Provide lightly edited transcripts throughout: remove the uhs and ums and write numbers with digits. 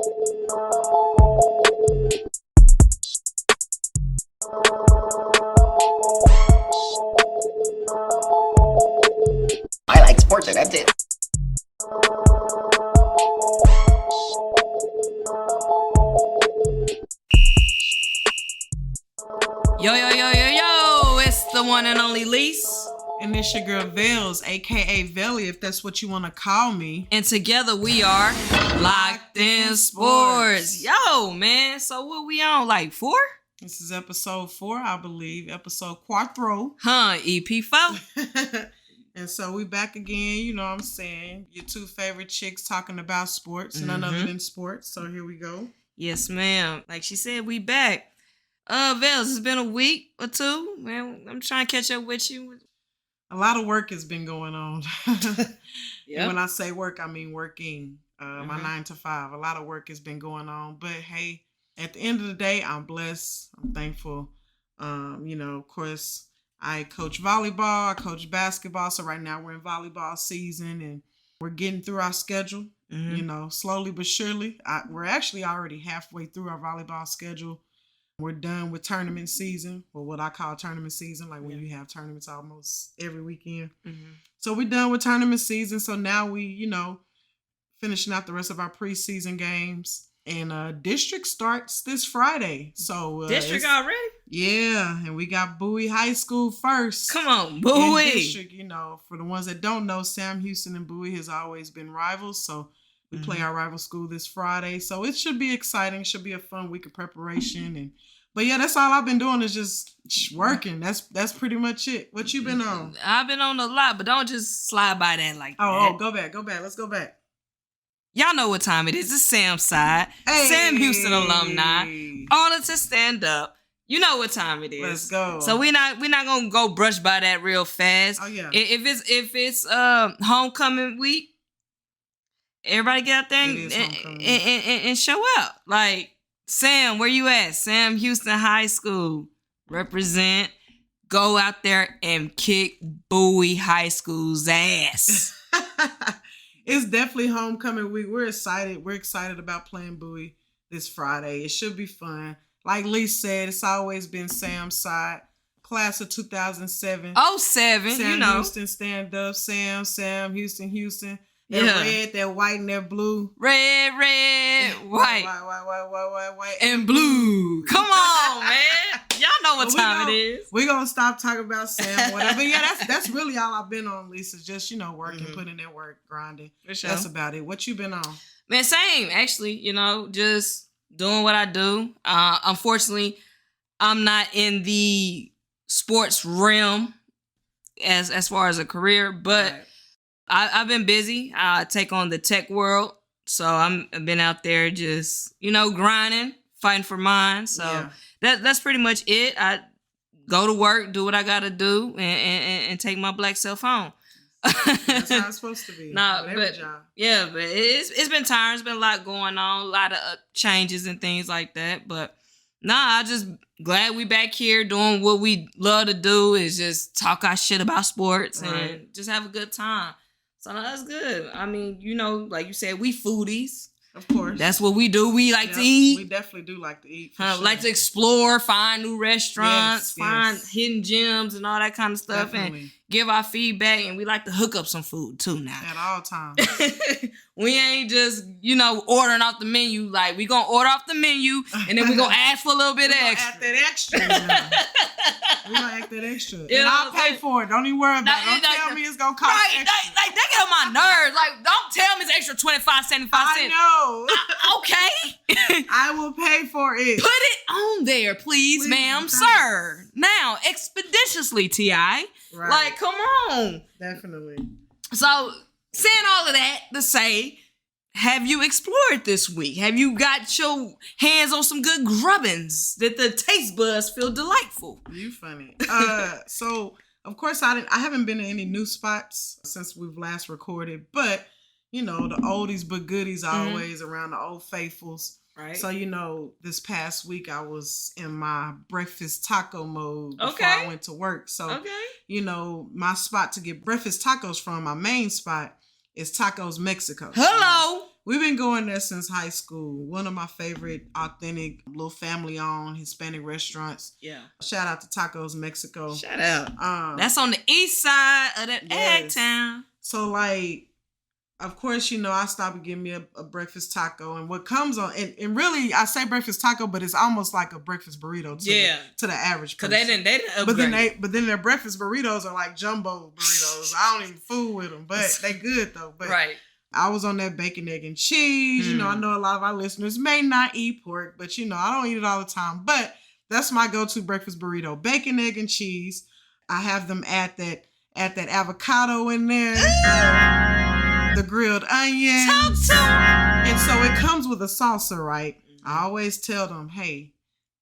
I like sports and that's it. Yo, it's the one and only Lyse. And it's your girl Velz, aka Velly, if that's what you want to call me. And together we are Loc'd in Sports. Yo, man, so what we on, like 4? This is episode 4, I believe. Episode Cuatro. EP4. And so we back again, you know what I'm saying? Your two favorite chicks talking about sports, none other than sports. So here we go. Yes, ma'am. Like she said, we back. Velz, it's been a week or two. Man, I'm trying to catch up with you. A lot of work has been going on. Yep. And when I say work, I mean working. My 9 to 5. A lot of work has been going on. But hey, at the end of the day, I'm blessed. I'm thankful. You know, of course, I coach volleyball. I coach basketball. So right now we're in volleyball season and we're getting through our schedule. You know, slowly but surely. We're actually already halfway through our volleyball schedule. We're done with tournament season, or what I call tournament season, like when you have tournaments almost every weekend. So we're done with tournament season. So now we, you know, finishing out the rest of our preseason games. And district starts this Friday. So District already? Yeah, and we got Bowie High School first. Come on, Bowie. District, you know, for the ones that don't know, Sam Houston and Bowie has always been rivals. So we play our rival school this Friday. So it should be exciting. It should be a fun week of preparation. But yeah, that's all I've been doing is just working. That's pretty much it. What you been on? I've been on a lot, but don't just slide by that like that. Oh, go back. Let's go back. Y'all know what time it is. It's Sam's side. Hey. Sam Houston alumni. Honor to stand up. You know what time it is. Let's go. So we're not gonna go brush by that real fast. Oh yeah. If it's homecoming week, everybody get out there and show up. Like, Sam, where you at? Sam Houston High School. Represent. Go out there and kick Bowie High School's ass. It's definitely homecoming week. We're excited. We're excited about playing Bowie this Friday. It should be fun. Like Lyse said, it's always been Sam's side. Class of 2007. 07, Sam you know. Houston, stand up. Sam, Houston. That red, that white, and that blue. Red, white. White. And blue. Come on, man. Y'all know what time it is. We're going to stop talking about Sam or whatever. But yeah, that's really all I've been on, Lisa. Just, you know, working, putting in work, grinding. For sure. That's about it. What you been on? Man, same, actually. You know, just doing what I do. Unfortunately, I'm not in the sports realm as far as a career, but Right. I've been busy. I take on the tech world. So I've been out there just, you know, grinding, fighting for mine. So that's pretty much it. I go to work, do what I got to do, and take my black self home. That's how it's supposed to be. But it's been tiring. It's been a lot going on, a lot of changes and things like that. But I just glad we back here doing what we love to do is just talk our shit about sports and just have a good time. So that's good. I mean, you know, like you said, we foodies. Of course. That's what we do. We like to eat. We definitely do like to eat. Sure. Like to explore, find new restaurants, find hidden gems and all that kind of stuff. Definitely. And give our feedback. And we like to hook up some food too now. At all times. We ain't just, you know, ordering off the menu. Like, we gonna order off the menu and then we gonna ask for a little bit of extra. Add that extra. We gonna act that extra. And I'll pay for it. Don't even worry about it. Don't tell me it's gonna cost extra. Like, that get on my nerves. Like, don't tell me it's extra 25, 75 cents. I know. Okay. I will pay for it. Put it on there, please ma'am, sir. Now, expeditiously, T.I. Right. Like, come on. Definitely. So, saying all of that to say, have you explored this week? Have you got your hands on some good grubbins that the taste buds feel delightful? You funny. So, of course, I haven't been to any new spots since we've last recorded, but, you know, the oldies but goodies always around the old faithfuls. Right. So, you know, this past week I was in my breakfast taco mode before I went to work. So, you know, my spot to get breakfast tacos from, my main spot, is Tacos Mexico. Hello. we've been going there since high school. One of my favorite authentic little family-owned Hispanic restaurants. Yeah. Shout out to Tacos Mexico. Shout out. That's on the east side of that egg town. So like, of course, you know, I stop and get me a breakfast taco, and what comes on, and really, I say breakfast taco, but it's almost like a breakfast burrito to the average person. Because they didn't upgrade. But then their breakfast burritos are like jumbo burritos. I don't even fool with them, but they good though. But right. I was on that bacon, egg, and cheese. You know, I know a lot of our listeners may not eat pork, but you know, I don't eat it all the time. But that's my go-to breakfast burrito: bacon, egg, and cheese. I have them add that avocado in there. The grilled onions. And so it comes with a salsa, right? I always tell them, hey,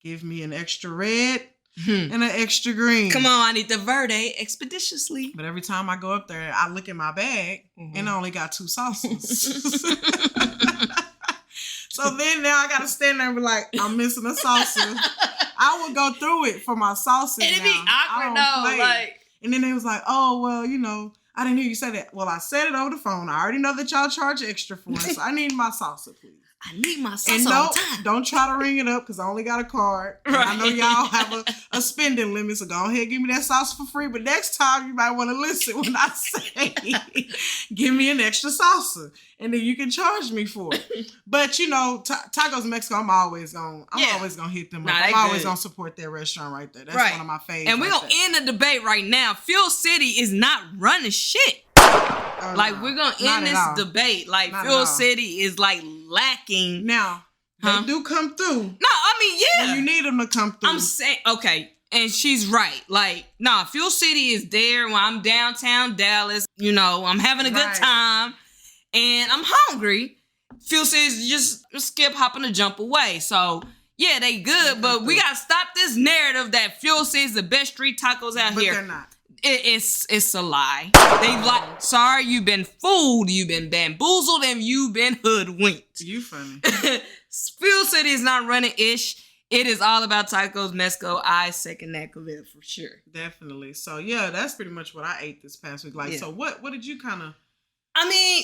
give me an extra red and an extra green. Come on, I need the verde expeditiously. But every time I go up there, I look in my bag and I only got 2 salsas. So then now I got to stand there and be like, I'm missing a salsa. I would go through it for my salsa. It'd be awkward though. Like, and then they was like, oh, well, you know, I didn't hear you say that. Well, I said it over the phone. I already know that y'all charge extra for it, so I need my salsa, please. I need my salsa and all the time. Don't try to ring it up because I only got a card. Right. I know y'all have a spending limit, so go ahead and give me that salsa for free. But next time you might want to listen when I say, give me an extra salsa, and then you can charge me for it. But you know, Tacos Mexico, I'm always gonna hit them up. I'm always gonna support their restaurant right there. That's one of my favorites. And we're gonna end the debate right now. Fuel City is not running shit. We're gonna end this debate. Like, Fuel City is like lacking. Now, they do come through. No, I mean, yeah. When you need them to come through. I'm saying, okay, and she's right. Like, nah, Fuel City is there when I'm downtown Dallas. You know, I'm having a good time and I'm hungry. Fuel City is just skip, hopping, a jump away. So, yeah, they good, but we gotta stop this narrative that Fuel City is the best street tacos out here. But they're not. It's a lie. Sorry, you've been fooled, you've been bamboozled, and you've been hoodwinked. You funny. Fuel City is not running ish. It is all about Tacos Mexico. I second that for sure. Definitely. So yeah, that's pretty much what I ate this past week. Like, so what did you kind of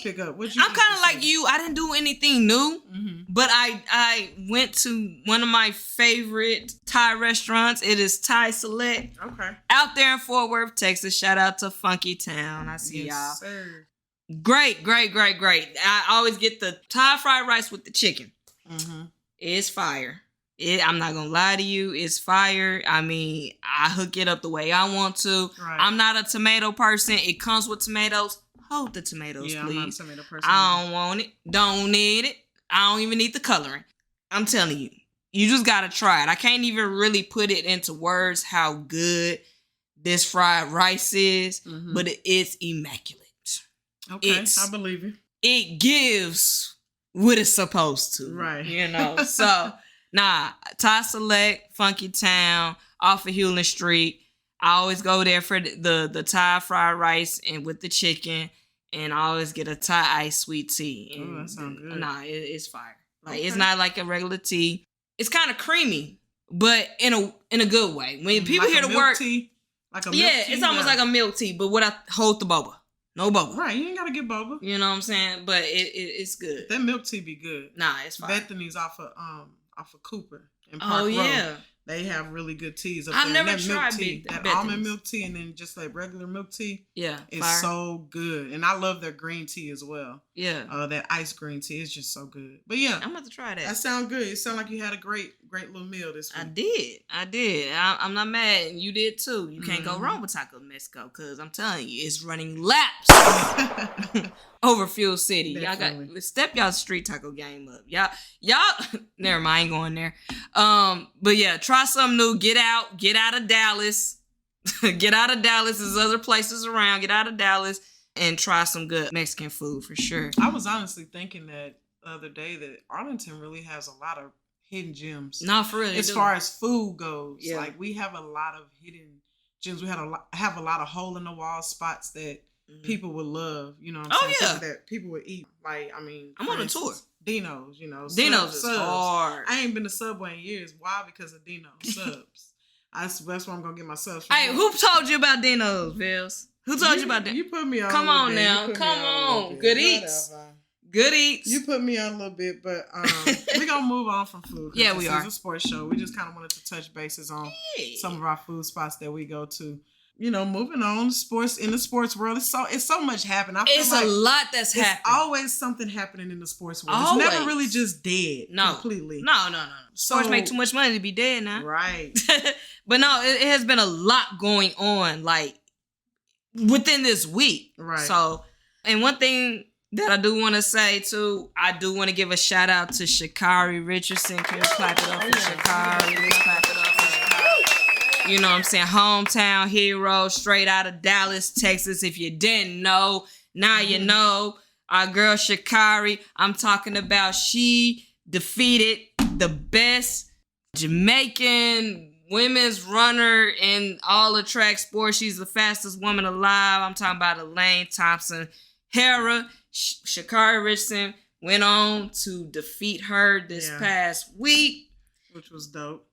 pick up? I'm kind of like you. I didn't do anything new, but I went to one of my favorite Thai restaurants. It is Thai Select. Okay. Out there in Fort Worth, Texas. Shout out to Funky Town. I see y'all. Sir. Great. I always get the Thai fried rice with the chicken. It's fire. I'm not gonna lie to you, it's fire. I mean, I hook it up the way I want to. Right. I'm not a tomato person. It comes with tomatoes. Hold the tomatoes, please. I'm not a tomato person. I don't want it. Don't need it. I don't even need the coloring. I'm telling you, you just gotta try it. I can't even really put it into words how good this fried rice is, but it is immaculate. Okay, I believe you. It gives what it's supposed to. Right. You know, so... Nah, Thai Select, Funky Town, off of Hewlin Street. I always go there for the Thai fried rice and with the chicken, and I always get a Thai iced sweet tea. And that sounds good. Nah, it's fire. Like, it's not like a regular tea. It's kind of creamy, but in a good way. When people like here to work, tea? Like a milk tea? It's almost like a milk tea, but without hold the boba. No boba. Right, you ain't gotta get boba. You know what I'm saying? But it's good. That milk tea be good. Nah, it's fire. Bethany's off of Cooper in Park Road. They have really good teas up there. I've never tried that almond milk tea, and then just like regular milk tea. Yeah, it's fire. so good, and I love their green tea as well. Yeah, that iced green tea is just so good. But yeah, I'm about to try that. That sounds good. It sounds like you had a great little meal this week. I did. I'm not mad, and you did too. You can't go wrong with Taco Mexico because I'm telling you, it's running laps over Fuel City. Definitely. Y'all got step y'all street taco game up. Y'all. Never mind, going there. But yeah, try something new. Get out of Dallas. Get out of Dallas. There's other places around. Get out of Dallas and try some good Mexican food for sure. I was honestly thinking that the other day that Arlington really has a lot of hidden gems. No, for real. As far as food goes, like we have a lot of hidden gems. We have a lot of hole in the wall spots that people would love. You know what I'm saying? That people would eat. Like, I mean, I'm on a tour. Dino's, you know. Dino's is subs. hard. I ain't been to Subway in years. Why? Because of Dino's subs. That's where I'm gonna get my subs from. Hey, who told you about Dino's, Velz? Who told you about that? You put me on. Come on now. Come on. Good eats. Good eats. You put me on a little bit, but we're going to move on from food. Yeah, we are. This is a sports show. We just kind of wanted to touch bases on some of our food spots that we go to. You know, moving on, sports in the sports world, it's so much happening. It's like a lot that's happening. Always something happening in the sports world. Always. It's never really just dead. No. Completely. No. Sports make too much money to be dead now. Right. But no, it has been a lot going on, like, within this week. Right. So, and one thing that I do want to say, too, I do want to give a shout out to Sha'Carri Richardson. Can we clap it up for Sha'Carri? Let's clap it up for Sha'Carri. You know what I'm saying? Hometown hero, straight out of Dallas, Texas. If you didn't know, now you know. Our girl Sha'Carri, I'm talking about, she defeated the best Jamaican women's runner in all the track sports. She's the fastest woman alive. I'm talking about Elaine Thompson-Herah. Sha'Carri Richardson went on to defeat her this past week, which was dope.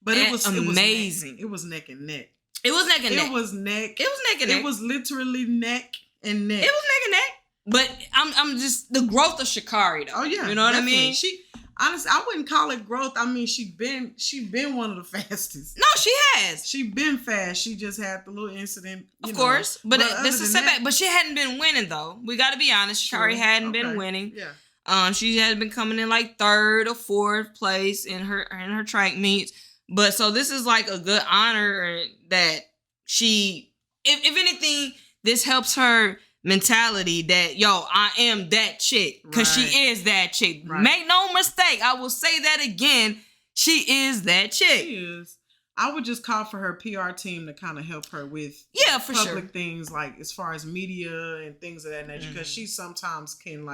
But it was amazing. It was neck and neck. It was neck and neck. It was neck. It was neck and neck. It was literally neck and neck. It was neck and neck. But I'm just the growth of Sha'Carri though. Oh yeah, you know what I mean. She honestly, I wouldn't call it growth. I mean, she been one of the fastest. No, she has. She been fast. She just had the little incident. Of course, but that's a setback. But she hadn't been winning though. We got to be honest. Sha'Carri hadn't been winning. Yeah. She had been coming in like 3rd or 4th place in her track meets. But so this is like a good honor that she, if anything, this helps her mentality that, yo, I am that chick. Because she is that chick. Right. Make no mistake. I will say that again. She is that chick. She is. I would just call for her PR team to kind of help her with for public things, like as far as media and things of that nature. Because she sometimes can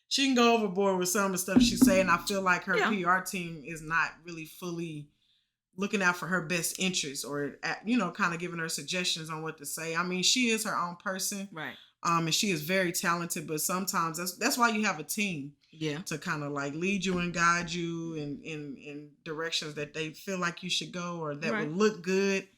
she can go overboard with some of the stuff she say. And I feel like her PR team is not really fully looking out for her best interests or, kind of giving her suggestions on what to say. I mean, she is her own person. Right. And she is very talented, but sometimes that's why you have a team. Yeah. To kind of lead you and guide you in directions that they feel like you should go or that would look good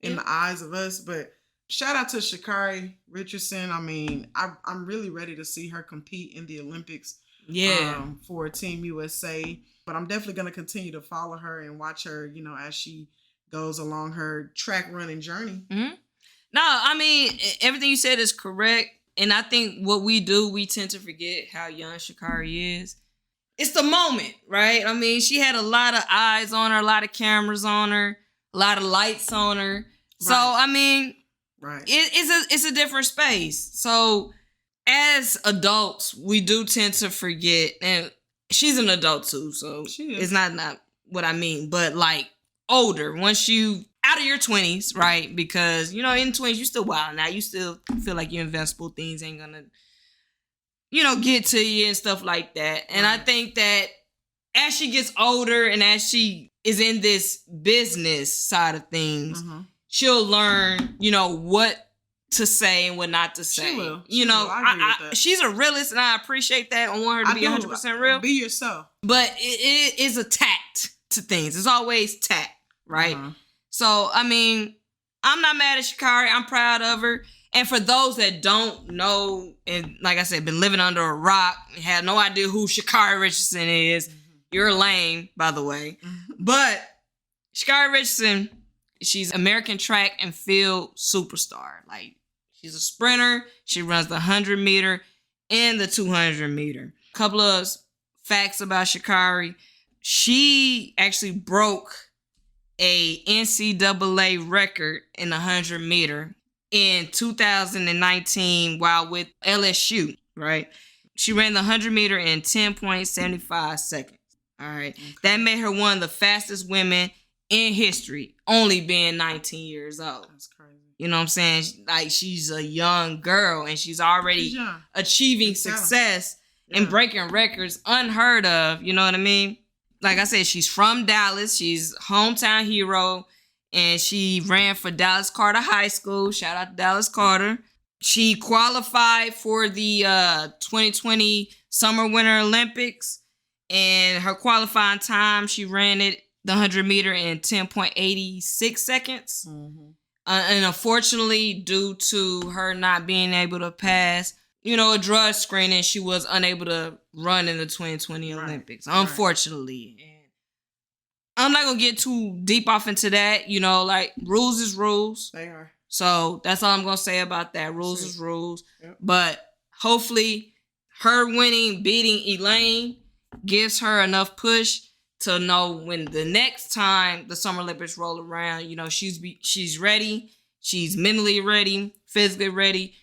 in the eyes of us. But shout out to Sha'Carri Richardson. I mean, I'm really ready to see her compete in the Olympics. Yeah. For Team USA. But I'm definitely going to continue to follow her and watch her, as she goes along her track running journey. Mm-hmm. No, I mean, everything you said is correct. And I think what we do, we tend to forget how young Sha'Carri is. It's the moment, right? I mean, she had a lot of eyes on her, a lot of cameras on her, a lot of lights on her. Right. So, I mean, it's a different space. So, as adults, we do tend to forget, and she's an adult too, so it's not what I mean, but older, once you out of your 20s, right? Because, in 20s, you still wild now. You still feel like you're invincible. Things ain't gonna, get to you and stuff like that. And I think that as she gets older and as she is in this business side of things, she'll learn, what to say and what not to say. She will. I agree with that. She's a realist and I appreciate that. I want her to be 100% real. Be yourself. But it is a tact to things. It's always tact, right? So, I mean, I'm not mad at Sha'Carri. I'm proud of her. And for those that don't know, and like I said, been living under a rock, have no idea who Sha'Carri Richardson is, you're lame, by the way. But Sha'Carri Richardson, she's American track and field superstar. She's a sprinter. She runs the 100 meter and the 200 meter. Couple of facts about Sha'Carri. She actually broke a NCAA record in the 100 meter in 2019 while with LSU, right? She ran the 100 meter in 10.75 seconds. All right. Okay. That made her one of the fastest women in history, only being 19 years old. That's crazy. You know what I'm saying? She's a young girl and she's already achieving success and breaking records unheard of. You know what I mean? Like I said, she's from Dallas. She's hometown hero. And she ran for Dallas Carter High School. Shout out to Dallas Carter. She qualified for the 2020 Summer Winter Olympics. And her qualifying time, she ran the 100 meter in 10.86 seconds. And unfortunately, due to her not being able to pass a drug screening, she was unable to run in the 2020 Olympics, unfortunately. And I'm not going to get too deep off into that. Like, rules is rules. They are. So that's all I'm going to say about that. Rules is rules. Yep. But hopefully her beating Elaine gives her enough push to know when the next time the Summer Olympics roll around, she's ready. She's mentally ready, physically ready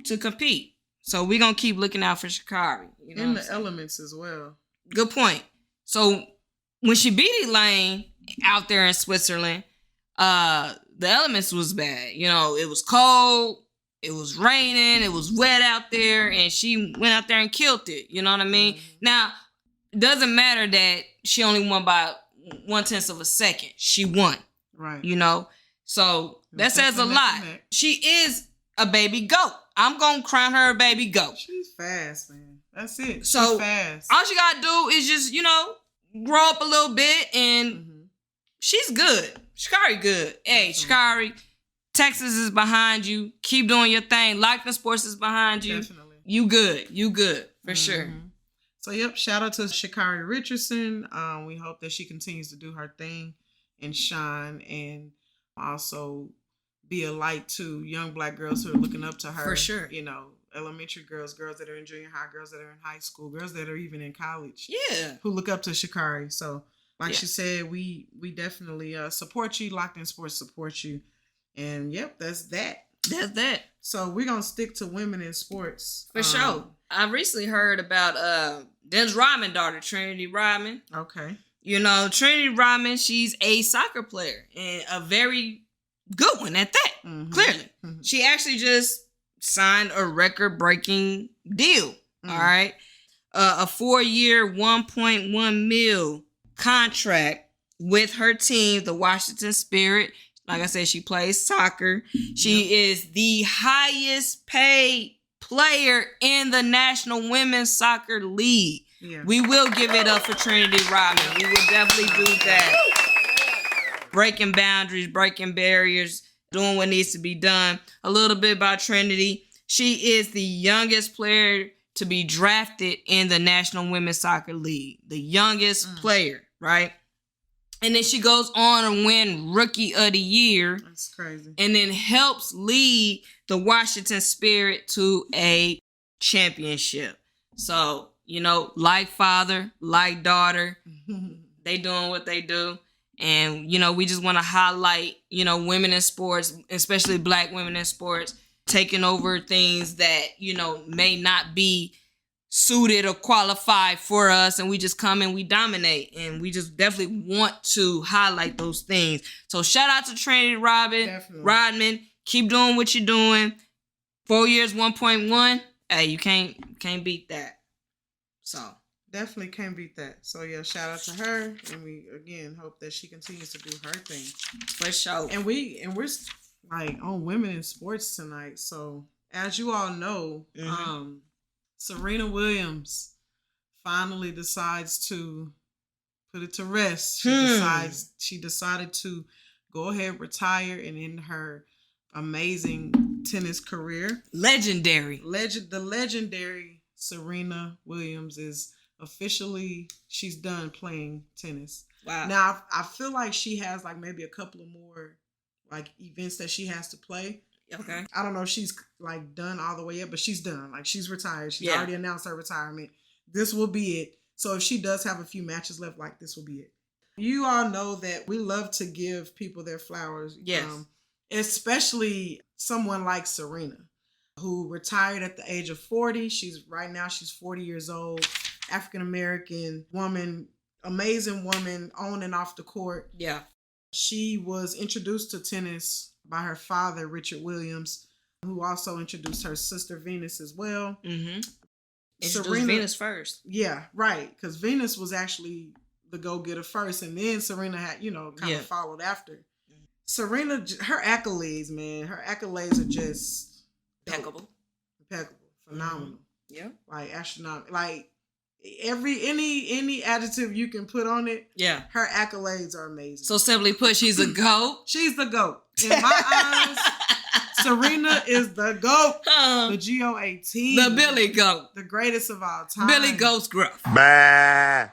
to compete. So we're going to keep looking out for Sha'Carri. In the elements as well. Good point. So when she beat Elaine out there in Switzerland, the elements was bad. It was cold, it was raining, it was wet out there, and she went out there and killed it. You know what I mean? Mm-hmm. Now, it doesn't matter that she only won by 0.1 of a second. She won. Right. So that says a lot. She is a baby goat. I'm going to crown her a baby goat. She's fast, man. That's it. She's so fast. All she got to do is just, grow up a little bit, and she's good. Sha'Carri good. Hey, Sha'Carri, Texas is behind you. Keep doing your thing. Loc'd Sports is behind you. Definitely. You good. You good. For sure. So, yep, shout out to Sha'Carri Richardson. We hope that she continues to do her thing and shine, and also be a light to young Black girls who are looking up to her. For sure. Elementary girls that are in junior high, girls that are in high school, girls that are even in college. Yeah. Who look up to Sha'Carri. So, like she said, we definitely support you. Loc'd Sports support you. And, yep, that's that. That's that. So, we're going to stick to women in sports. For sure. I recently heard about Dennis Rodman's daughter, Trinity Rodman. Okay. Trinity Rodman, she's a soccer player. And a very good one at that, clearly. Mm-hmm. She actually just signed a record-breaking deal, all right? A 4-year, $1.1 million contract with her team, the Washington Spirit. Like I said, she plays soccer. She is the highest paid player in the National Women's Soccer League. Yeah. We will give it up for Trinity Rodman. We will definitely do that. Breaking boundaries, breaking barriers, doing what needs to be done. A little bit about Trinity. She is the youngest player to be drafted in the National Women's Soccer League. The youngest player, right? And then she goes on to win Rookie of the Year. That's crazy. And then helps lead the Washington Spirit to a championship. So, like father, like daughter, they doing what they do. And, we just want to highlight, women in sports, especially Black women in sports, taking over things that, may not be suited or qualified for us. And we just come and we dominate. And we just definitely want to highlight those things. So shout out to Trinity Rodman. Keep doing what you're doing. 4 years, 1.1. Hey, you can't beat that. So. Definitely can't beat that. So, yeah, shout out to her. And we, again, hope that she continues to do her thing. For sure. And we're like on women in sports tonight. So, as you all know, Serena Williams finally decides to put it to rest. She decided to go ahead, retire, and end her amazing tennis career. Legendary. The legendary Serena Williams is officially, she's done playing tennis. Wow. Now, I feel like she has like maybe a couple of more like events that she has to play. Okay. I don't know if she's like done all the way yet, but she's done. Like she's retired. She's already announced her retirement. This will be it. So if she does have a few matches left, like this will be it. You all know that we love to give people their flowers. Yes. Especially someone like Serena, who retired at the age of 40. Right now she's 40 years old. African-American woman, amazing woman on and off the court. Yeah. She was introduced to tennis by her father, Richard Williams, who also introduced her sister Venus as well. Mm-hmm. Serena, Venus first. Yeah, right. Because Venus was actually the go-getter first, and then Serena had, kind of followed after. Serena, her accolades, man, her accolades are just impeccable, phenomenal. Yeah, like astronomical, like any adjective you can put on it. Yeah, her accolades are amazing. So simply put, she's a GOAT. She's the GOAT in my eyes. Serena is the GOAT. The G-O-A-T. The Billy Goat. The greatest of all time. Billy Goat's gruff. Bah.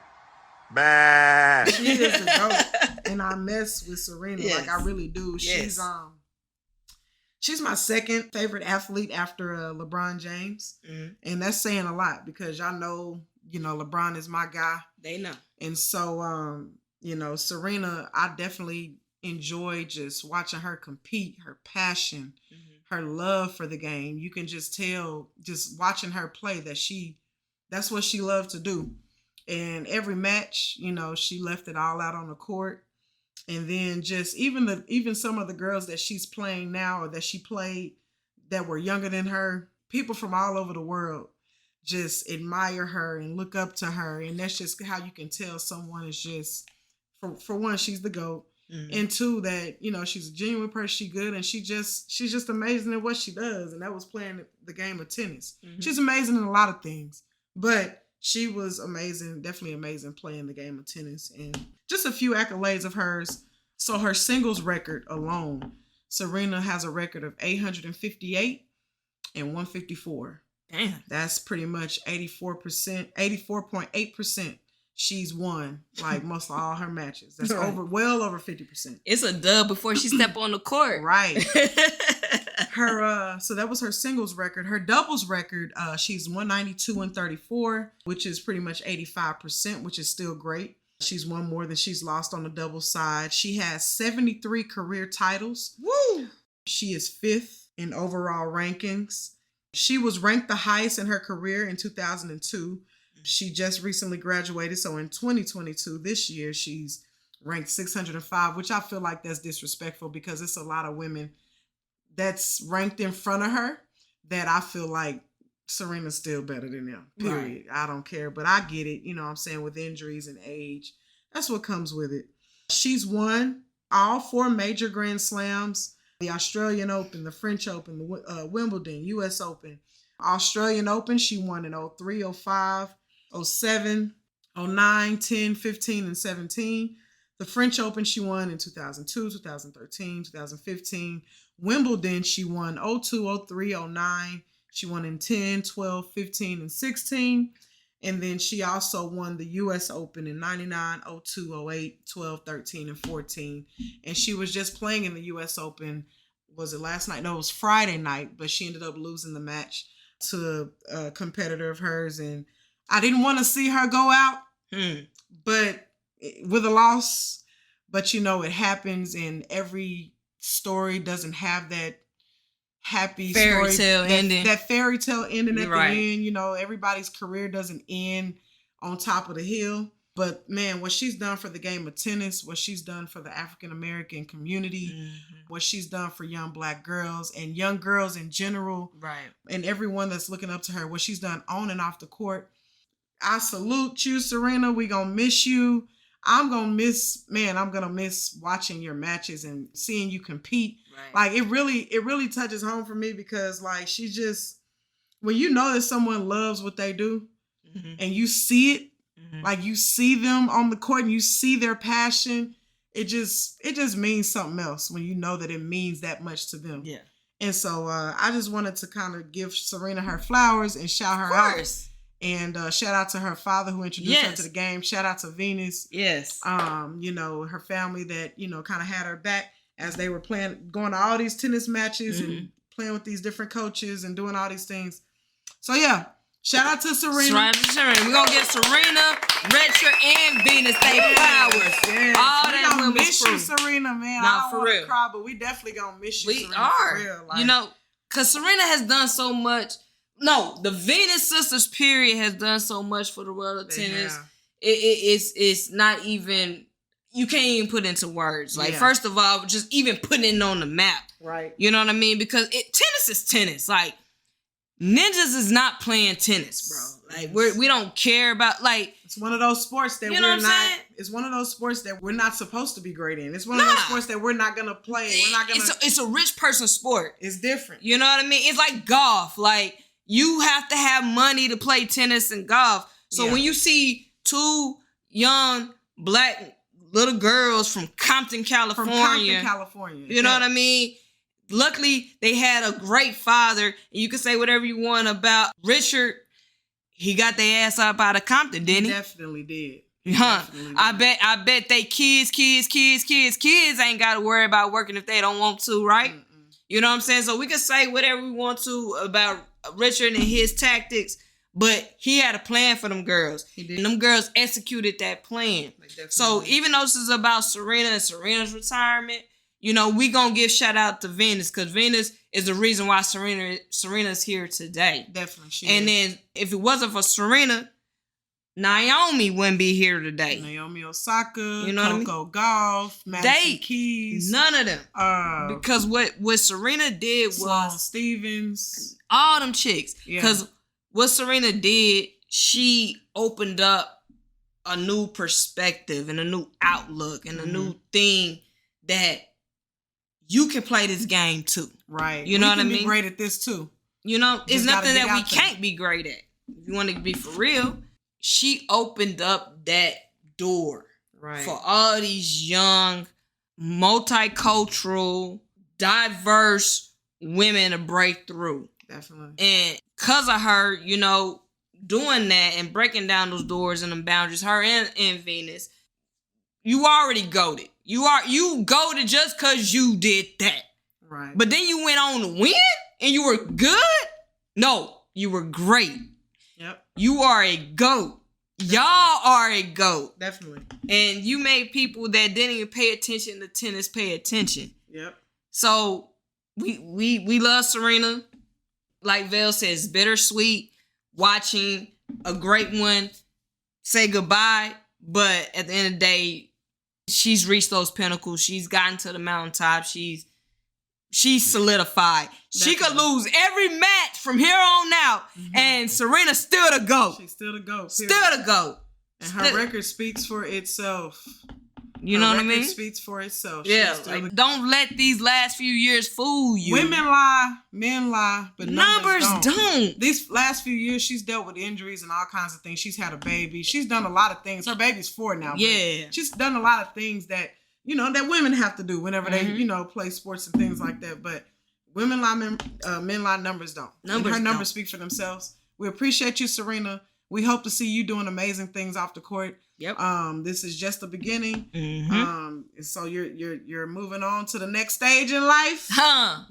Bah. She is the GOAT. And I mess with Serena. Yes. Like, I really do. Yes. She's my second favorite athlete after LeBron James. Mm-hmm. And that's saying a lot because y'all know, LeBron is my guy. They know. And so, Serena, I definitely enjoy just watching her compete, her passion, her love for the game. You can just tell, just watching her play, that's what she loved to do. And every match, she left it all out on the court. And then just even some of the girls that she's playing now or that she played that were younger than her, people from all over the world just admire her and look up to her. And that's just how you can tell someone is just, for one, she's the GOAT. Mm-hmm. And two, that, she's a genuine person, she's good, and she's just amazing at what she does. And that was playing the game of tennis. Mm-hmm. She's amazing in a lot of things, but she was amazing, definitely amazing playing the game of tennis. And just a few accolades of hers. So her singles record alone, Serena has a record of 858 and 154. Damn. That's pretty much 84.8%. She's won like most of all her matches. That's well over 50%. It's a dub before she step on the court. Right. So that was her singles record. Her doubles record, she's 192 and 34, which is pretty much 85%, which is still great. She's won more than she's lost on the doubles side. She has 73 career titles. Woo! She is 5th in overall rankings. She was ranked the highest in her career in 2002. She just recently graduated. So in 2022, this year, she's ranked 605, which I feel like that's disrespectful because it's a lot of women that's ranked in front of her that I feel like Serena's still better than them, period. Right. I don't care, but I get it. You know what I'm saying? With injuries and age, that's what comes with it. She's won all 4 major Grand Slams, the Australian Open, the French Open, the Wimbledon, US Open. Australian Open, she won in 03, 05, 07, 09, 10, 15, and 17. The French Open, she won in 2002, 2013, 2015. Wimbledon, she won 02, 03, 09. She won in 10, 12, 15, and 16. And then she also won the US Open in 99, 02, 08, 12, 13, and 14. And she was just playing in the US Open, was it last night? No, it was Friday night, but she ended up losing the match to a competitor of hers. And I didn't want to see her go out, but with a loss. But, it happens, and every story doesn't have that happy fairy story, tale ending. That fairy tale ending at right. the end. Everybody's career doesn't end on top of the hill. But man, what she's done for the game of tennis, what she's done for the African American community, what she's done for young Black girls and young girls in general, right, and everyone that's looking up to her, what she's done on and off the court. I salute you, Serena. We gonna miss you. I'm gonna miss watching your matches and seeing you compete. Right. Like it really touches home for me because like she's just, when you know that someone loves what they do and you see it, like you see them on the court and you see their passion, it just means something else when you know that it means that much to them. Yeah. And so I just wanted to kind of give Serena her flowers and shout her out. And shout out to her father who introduced her to the game. Shout out to Venus. Yes. Her family that, kind of had her back as they were going to all these tennis matches and playing with these different coaches and doing all these things. So yeah, shout out to Serena. Shout out to Serena. We're going to get Serena, Retcher, and Venus their flowers. Yes. All that women's miss crew. You, Serena, man. I don't want to cry, but we definitely going to miss you, Serena, for real. Like, because Serena has done so much. No, the Venus sisters, period, has done so much for the world of tennis. It's not even, you can't even put into words. Like, first of all, just even putting it on the map. Right. You know what I mean? Because tennis is tennis. Like, ninjas is not playing tennis, bro. Like, we don't care about, like. It's one of those sports that we're not. It's one of those sports that we're not supposed to be great in. It's one of those sports that we're not going to play. We're not going to. It's a rich person sport. It's different. You know what I mean? It's like golf. Like, you have to have money to play tennis and golf. So when you see 2 young Black little girls from Compton, California. You know what I mean? luckily they had a great father. And you can say whatever you want about Richard. He got their ass up out of Compton, didn't he? Definitely did. Huh? Definitely I bet they kids ain't got to worry about working if they don't want to, right? You know what I'm saying? So we can say whatever we want to about Richard and his tactics, but he had a plan for them girls. He did. And them girls executed that plan. So even though this is about Serena and Serena's retirement, you know, we gonna give shout out to Venus, because Venus is the reason why Serena's here today. Definitely. And then if it wasn't for Serena, Naomi wouldn't be here today. Naomi Osaka, you know Coco Gauff, Madison Keys. None of them. Because what Serena did Sloane was Stevens. all them chicks. Yeah. Because what Serena did, she opened up a new perspective and a new outlook and a new thing that you can play this game too. Right. You know what I mean? Be great at this too. You know, it's nothing that we there. can't be great at. If you want to be for real, she opened up that door for all these young, multicultural, diverse women to break through. Definitely. And because of her, you know, doing that and breaking down those doors and them boundaries, her and Venus, you already goated. You goated just because you did that. Right. But then you went on to win and you were good? No, you were great. Yep. You are a GOAT. Definitely. Y'all are a GOAT. Definitely. And you made people that didn't even pay attention to tennis pay attention. Yep. So we love Serena. Like Velz says, bittersweet watching a great one say goodbye. But at the end of the day, she's reached those pinnacles. She's gotten to the mountaintop. She's solidified. Definitely. She could lose every match from here on out, and Serena's still the GOAT. She's still the GOAT. Still the GOAT. And her record speaks for itself. You know what I mean? Speaks for itself. Yeah. Like, don't let these last few years fool you. Women lie, men lie, but numbers don't. These last few years, she's dealt with injuries and all kinds of things. She's had a baby. She's done a lot of things. Her baby's 4 now. Yeah. She's done a lot of things that, you know, that women have to do whenever they, you know, play sports and things like that. But women lie, men lie, numbers don't. Her numbers speak for themselves. We appreciate you, Serena. We hope to see you doing amazing things off the court. Yep. This is just the beginning. So you're moving on to the next stage in life.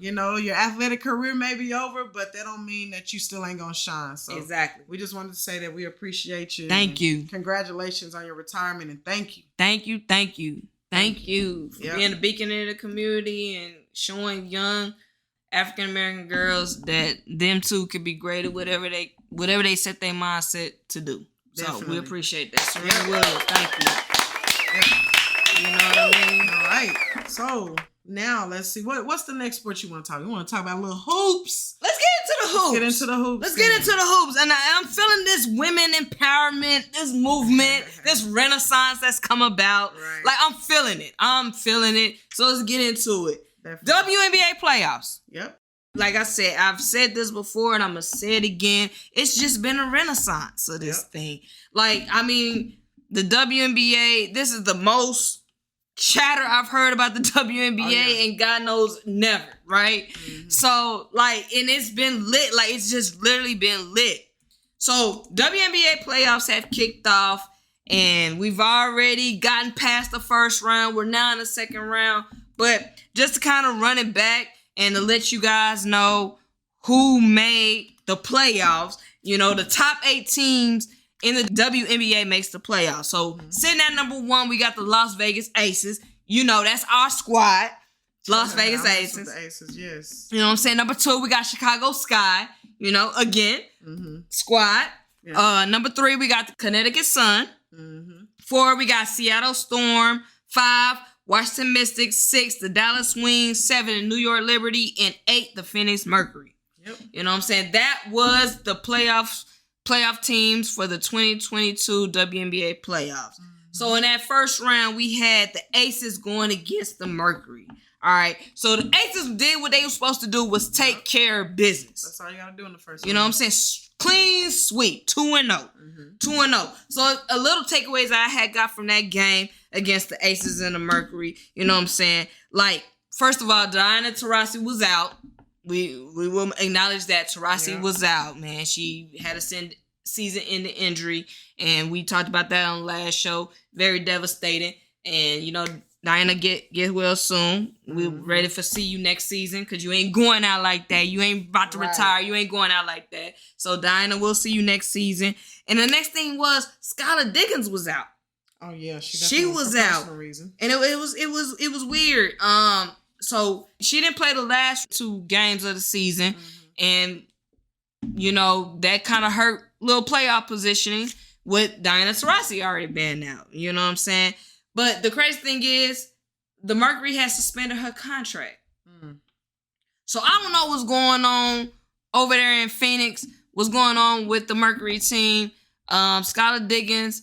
You know, your athletic career may be over, but that don't mean that you still ain't gonna shine. So exactly. We just wanted to say that we appreciate you. Thank you. Congratulations on your retirement, and thank you. Thank you for being a beacon in the community and showing young African American girls that them too could be great at whatever they set their mindset to do. Definitely. So we appreciate that. Serena Williams, thank you. You know what I mean? All right. So now let's see. What's the next sport you want to talk about? You want to talk about little hoops? Let's get into the hoops. Let's get into the hoops. And I'm feeling this women empowerment, this movement, this renaissance that's come about. Right. Like, I'm feeling it. So let's get into it. Definitely. WNBA playoffs. Yep. Like I said, I've said this before and I'm going to say it again. It's just been a renaissance of this thing. Like, I mean, the WNBA, this is the most chatter I've heard about the WNBA and God knows never, right? So, like, and it's been lit. Like, it's just literally been lit. So, WNBA playoffs have kicked off and we've already gotten past the first round. We're now in the second round. But just to kind of run it back, and to let you guys know who made the playoffs, you know, the top 8 teams in the WNBA makes the playoffs. So sitting at number 1, we got the Las Vegas Aces. You know, that's our squad. Las Vegas Aces. The Aces, yes. You know what I'm saying? Number 2, we got Chicago Sky. You know, again, squad. Yeah. Number 3, we got the Connecticut Sun. 4, we got Seattle Storm. 5, Washington Mystics. 6, the Dallas Wings. 7, the New York Liberty. And 8, the Phoenix Mercury. Yep. You know what I'm saying? That was the playoff teams for the 2022 WNBA playoffs. So in that first round, we had the Aces going against the Mercury. All right. So the Aces did what they were supposed to do, was take care of business. That's all you got to do in the first round. You know what I'm saying? Clean sweep. 2-0. 2-0. So a little takeaways I had got from that game against the Aces and the Mercury. You know what I'm saying? Like, first of all, Diana Taurasi was out. We will acknowledge that Taurasi was out, man. She had a season-ending injury, and we talked about that on the last show. Very devastating. And, you know, Diana get well soon. We're ready for see you next season because you ain't going out like that. You ain't about to retire. You ain't going out like that. So, Diana, we'll see you next season. And the next thing was Skylar Diggins was out. Oh, yeah. She was out. For reason. And it was weird. So she didn't play the last 2 games of the season. And, you know, that kind of hurt little playoff positioning with Diana Taurasi already being out. You know what I'm saying? But the crazy thing is, the Mercury has suspended her contract. So I don't know what's going on over there in Phoenix. What's going on with the Mercury team? Skylar Diggins'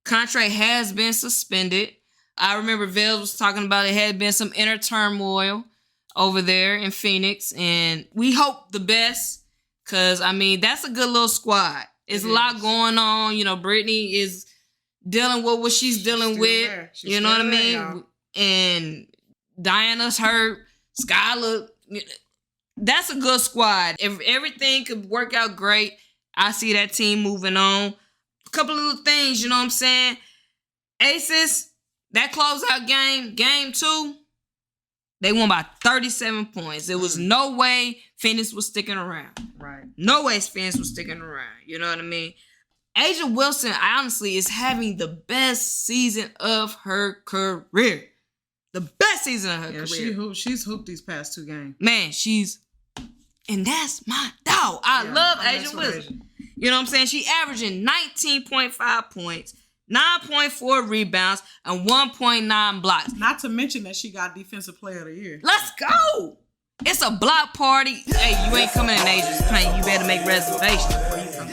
contract has been suspended. I remember Velz was talking about it had been some inner turmoil over there in Phoenix. And we hope the best because, I mean, that's a good little squad. It's a lot going on. You know, Brittany is dealing with what she's dealing with. You know what I mean? And Diana's hurt. Skylar, that's a good squad. If everything could work out great, I see that team moving on. A couple of little things, you know what I'm saying? Aces, that closeout game 2, they won by 37 points. There was no way Phoenix was sticking around. Right. No way Phoenix was sticking around. You know what I mean? Asia Wilson, honestly, is having the best season of her career. The best season of her career. She's hooped these past 2 games. Man, and that's my dog. I love Asia Wilson. You know what I'm saying? She averaging 19.5 points, 9.4 rebounds, and 1.9 blocks. Not to mention that she got Defensive Player of the Year. Let's go. It's a block party. Hey, you ain't coming in Asia's paint. You better make reservations before you come.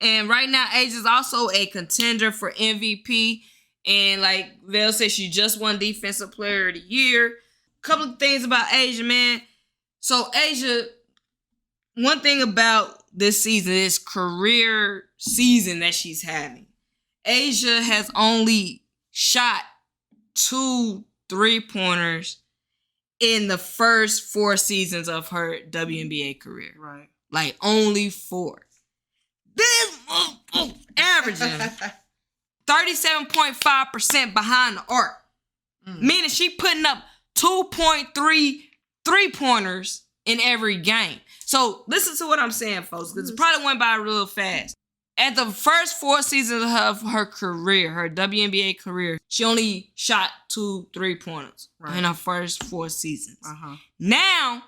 And right now, Asia's also a contender for MVP. And like Velz said, she just won Defensive Player of the Year. Couple of things about Asia, man. So Asia, one thing about this season, this career season that she's having, Asia has only shot 2 3-pointers in the first 4 seasons of her WNBA career. Right. Like only 4. This averaging 37.5% behind the arc. Meaning she putting up 2.3 3-pointers in every game. So listen to what I'm saying, folks, because it probably went by real fast. At the first 4 seasons of her career, her WNBA career, she only shot 2 3-pointers in her first 4 seasons. Now,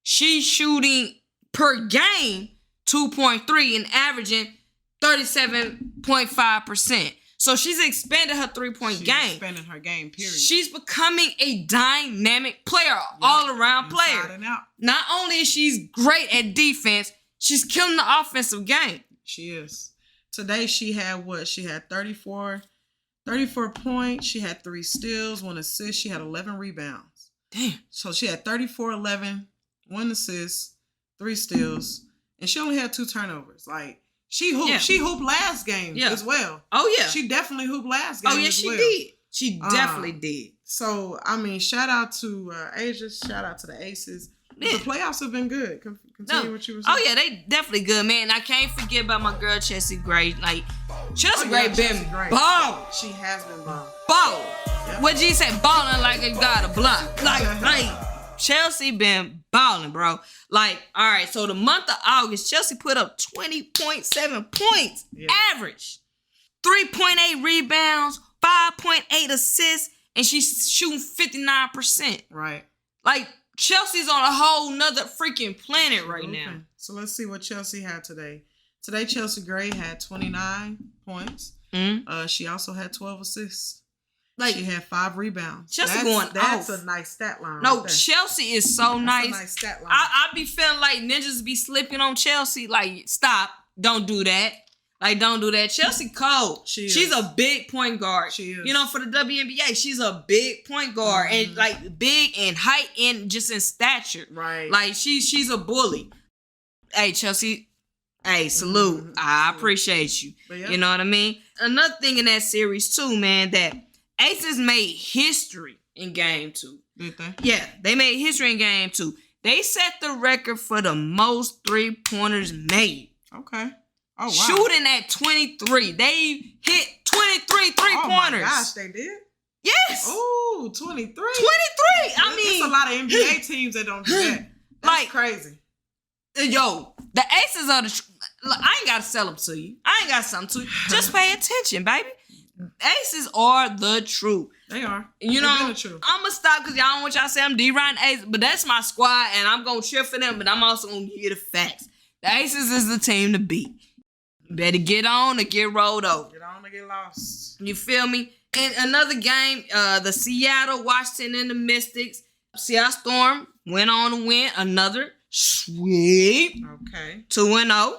she's shooting per game 2.3 and averaging 37.5%. So she's expanded her 3-point game. She's expanded her game, period. She's becoming a dynamic player, all-around player. Not only is she great at defense, she's killing the offensive game. She is. Today she had what? She had 34 points. She had 3 steals, 1 assist. She had 11 rebounds. Damn. So she had 34, 11, 1 assist, 3 steals, and she only had 2 turnovers. Like, she hooped. Yeah. She hooped last game as well. Oh, yeah. She definitely hooped last game as well. Oh, yeah, she did. She definitely did. So, I mean, shout out to Asia. Shout out to the Aces. Yeah. The playoffs have been good. Continue what you were saying. Oh, yeah, they definitely good, man. I can't forget about my girl, Chelsea Gray. Like, Chelsea Gray been balling. She has been balling. Balling. Yep. What G say? Balling like it got a block. Like, Chelsea been balling, bro. Like, all right, so the month of August, Chelsea put up 20.7 points average, 3.8 rebounds, 5.8 assists, and she's shooting 59%. Right. Like, Chelsea's on a whole nother freaking planet right now. So let's see what Chelsea had today. Today, Chelsea Gray had 29 points. She also had 12 assists. Like, she had 5 rebounds. Chelsea that's a nice stat line. No, right, Chelsea is so nice. A nice stat line. I be feeling like ninjas be slipping on Chelsea. Like, stop. Don't do that. Like, don't do that. Chelsea cold. She's a big point guard. She is. You know, for the WNBA, she's a big point guard. And, like, big in height and just in stature. Right. Like, she's a bully. Hey, Chelsea. Hey, salute. I appreciate you. You know what I mean? Another thing in that series, too, man, that Aces made history in game 2. Did they? Yeah, they made history in game 2. They set the record for the most 3-pointers made. Okay. Oh, wow. Shooting at 23. They hit 23 3-pointers. Oh, my gosh, they did? Yes. Oh, 23. 23. I mean, it's a lot of NBA teams that don't do that. That's like, crazy. Yo, the Aces are the... Look, I ain't got to sell them to you. I ain't got something to you. Just pay attention, baby. Aces are the truth. They are. You know, I'm going to stop because y'all don't want y'all to say I'm D-Ryan Aces, but that's my squad, and I'm going to cheer for them, but I'm also going to give you the facts. The Aces is the team to beat. You better get on or get rolled over. Get on or get lost. You feel me? In another game, the Seattle, Washington, and the Mystics. Seattle Storm went on to win another sweep. Okay. 2-0.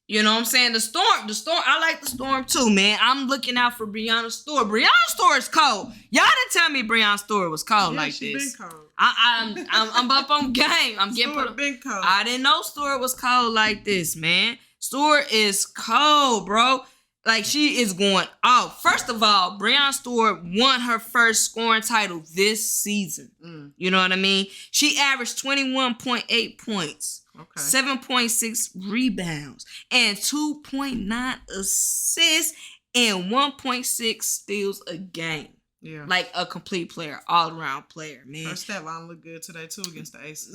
You know what I'm saying? The Storm, I like the Storm too, man. I'm looking out for Breanna Stewart. Breanna Stewart is cold. Y'all didn't tell me Breanna Stewart was cold like she this. Been cold. I'm up on game. I'm getting Stewart been cold. I didn't know Stewart was cold like this, man. Stewart is cold, bro. Like, she is going off. First of all, Breanna Stewart won her first scoring title this season. You know what I mean? She averaged 21.8 points, 7.6 rebounds, and 2.9 assists, and 1.6 steals a game. Yeah. Like a complete player, all-around player, man. Her stat line looked good today, too, against the Aces.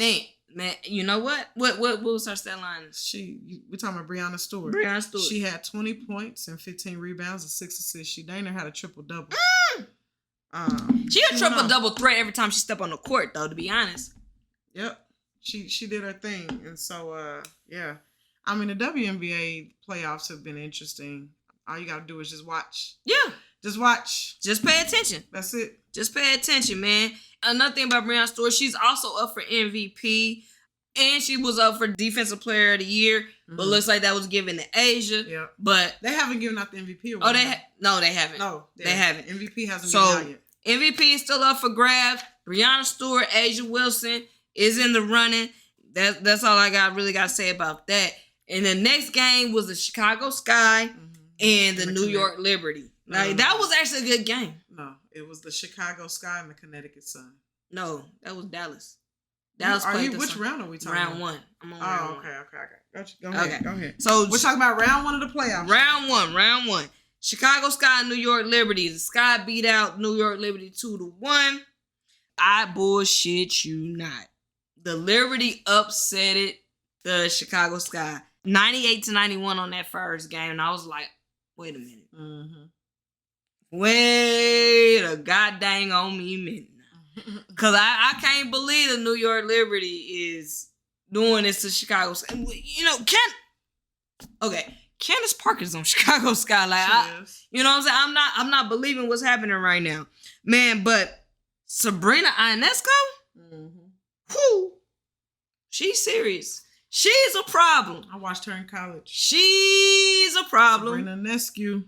Man, you know what? What was her stat line? We're talking about Breanna Stewart. Breanna Stewart. She had 20 points and 15 rebounds and 6 assists. She dang near had a triple-double. She a triple-double threat every time she step on the court, though, to be honest. Yep. She did her thing. And so, yeah. I mean, the WNBA playoffs have been interesting. All you got to do is just watch. Yeah. Just watch. Just pay attention. That's it. Just pay attention, man. Another thing about Breanna Stewart, she's also up for MVP. And she was up for Defensive Player of the Year. But looks like that was given to Asia. Yeah. But they haven't given out the MVP award. Oh, no, they haven't. No, they haven't. MVP hasn't been out yet. MVP is still up for grabs. Breanna Stewart, Asia Wilson is in the running. That's all I really got to say about that. And the next game was the Chicago Sky and the New York Liberty. Like, that was actually a good game. No, it was the Chicago Sky and the Connecticut Sun. No, that was Dallas. Which round are we talking about? Round 1. I'm on round 1. Okay. Gotcha. Go ahead. So we're talking about round 1 of the playoffs. Round 1. Chicago Sky and New York Liberty. The Sky beat out New York Liberty 2-1. I bullshit you not. The Liberty upsetted the Chicago Sky 98-91 on that first game, and I was like, wait a minute. Wait a goddamn on me minute. Because I can't believe the New York Liberty is doing this to Chicago Sky. You know, Candace Parker's on Chicago Sky. Like, you know what I'm saying? I'm not believing what's happening right now. Man, but Sabrina Ionescu? Whew. She's serious. She's a problem. I watched her in college. She's a problem. Sabrina Ionescu.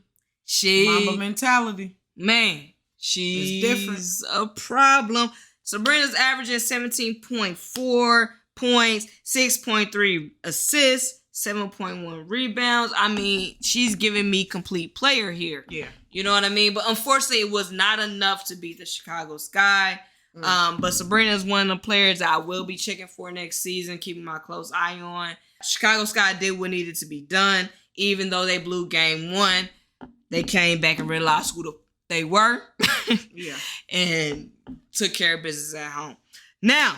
Mamba mentality. Man, she's a problem. Sabrina's averaging 17.4 points, 6.3 assists, 7.1 rebounds. I mean, she's giving me complete player here. Yeah. You know what I mean? But unfortunately, it was not enough to beat the Chicago Sky. But Sabrina is one of the players that I will be checking for next season, keeping my close eye on. Chicago Sky did what needed to be done. Even though they blew game 1, they came back and realized who they were. And took care of business at home. Now,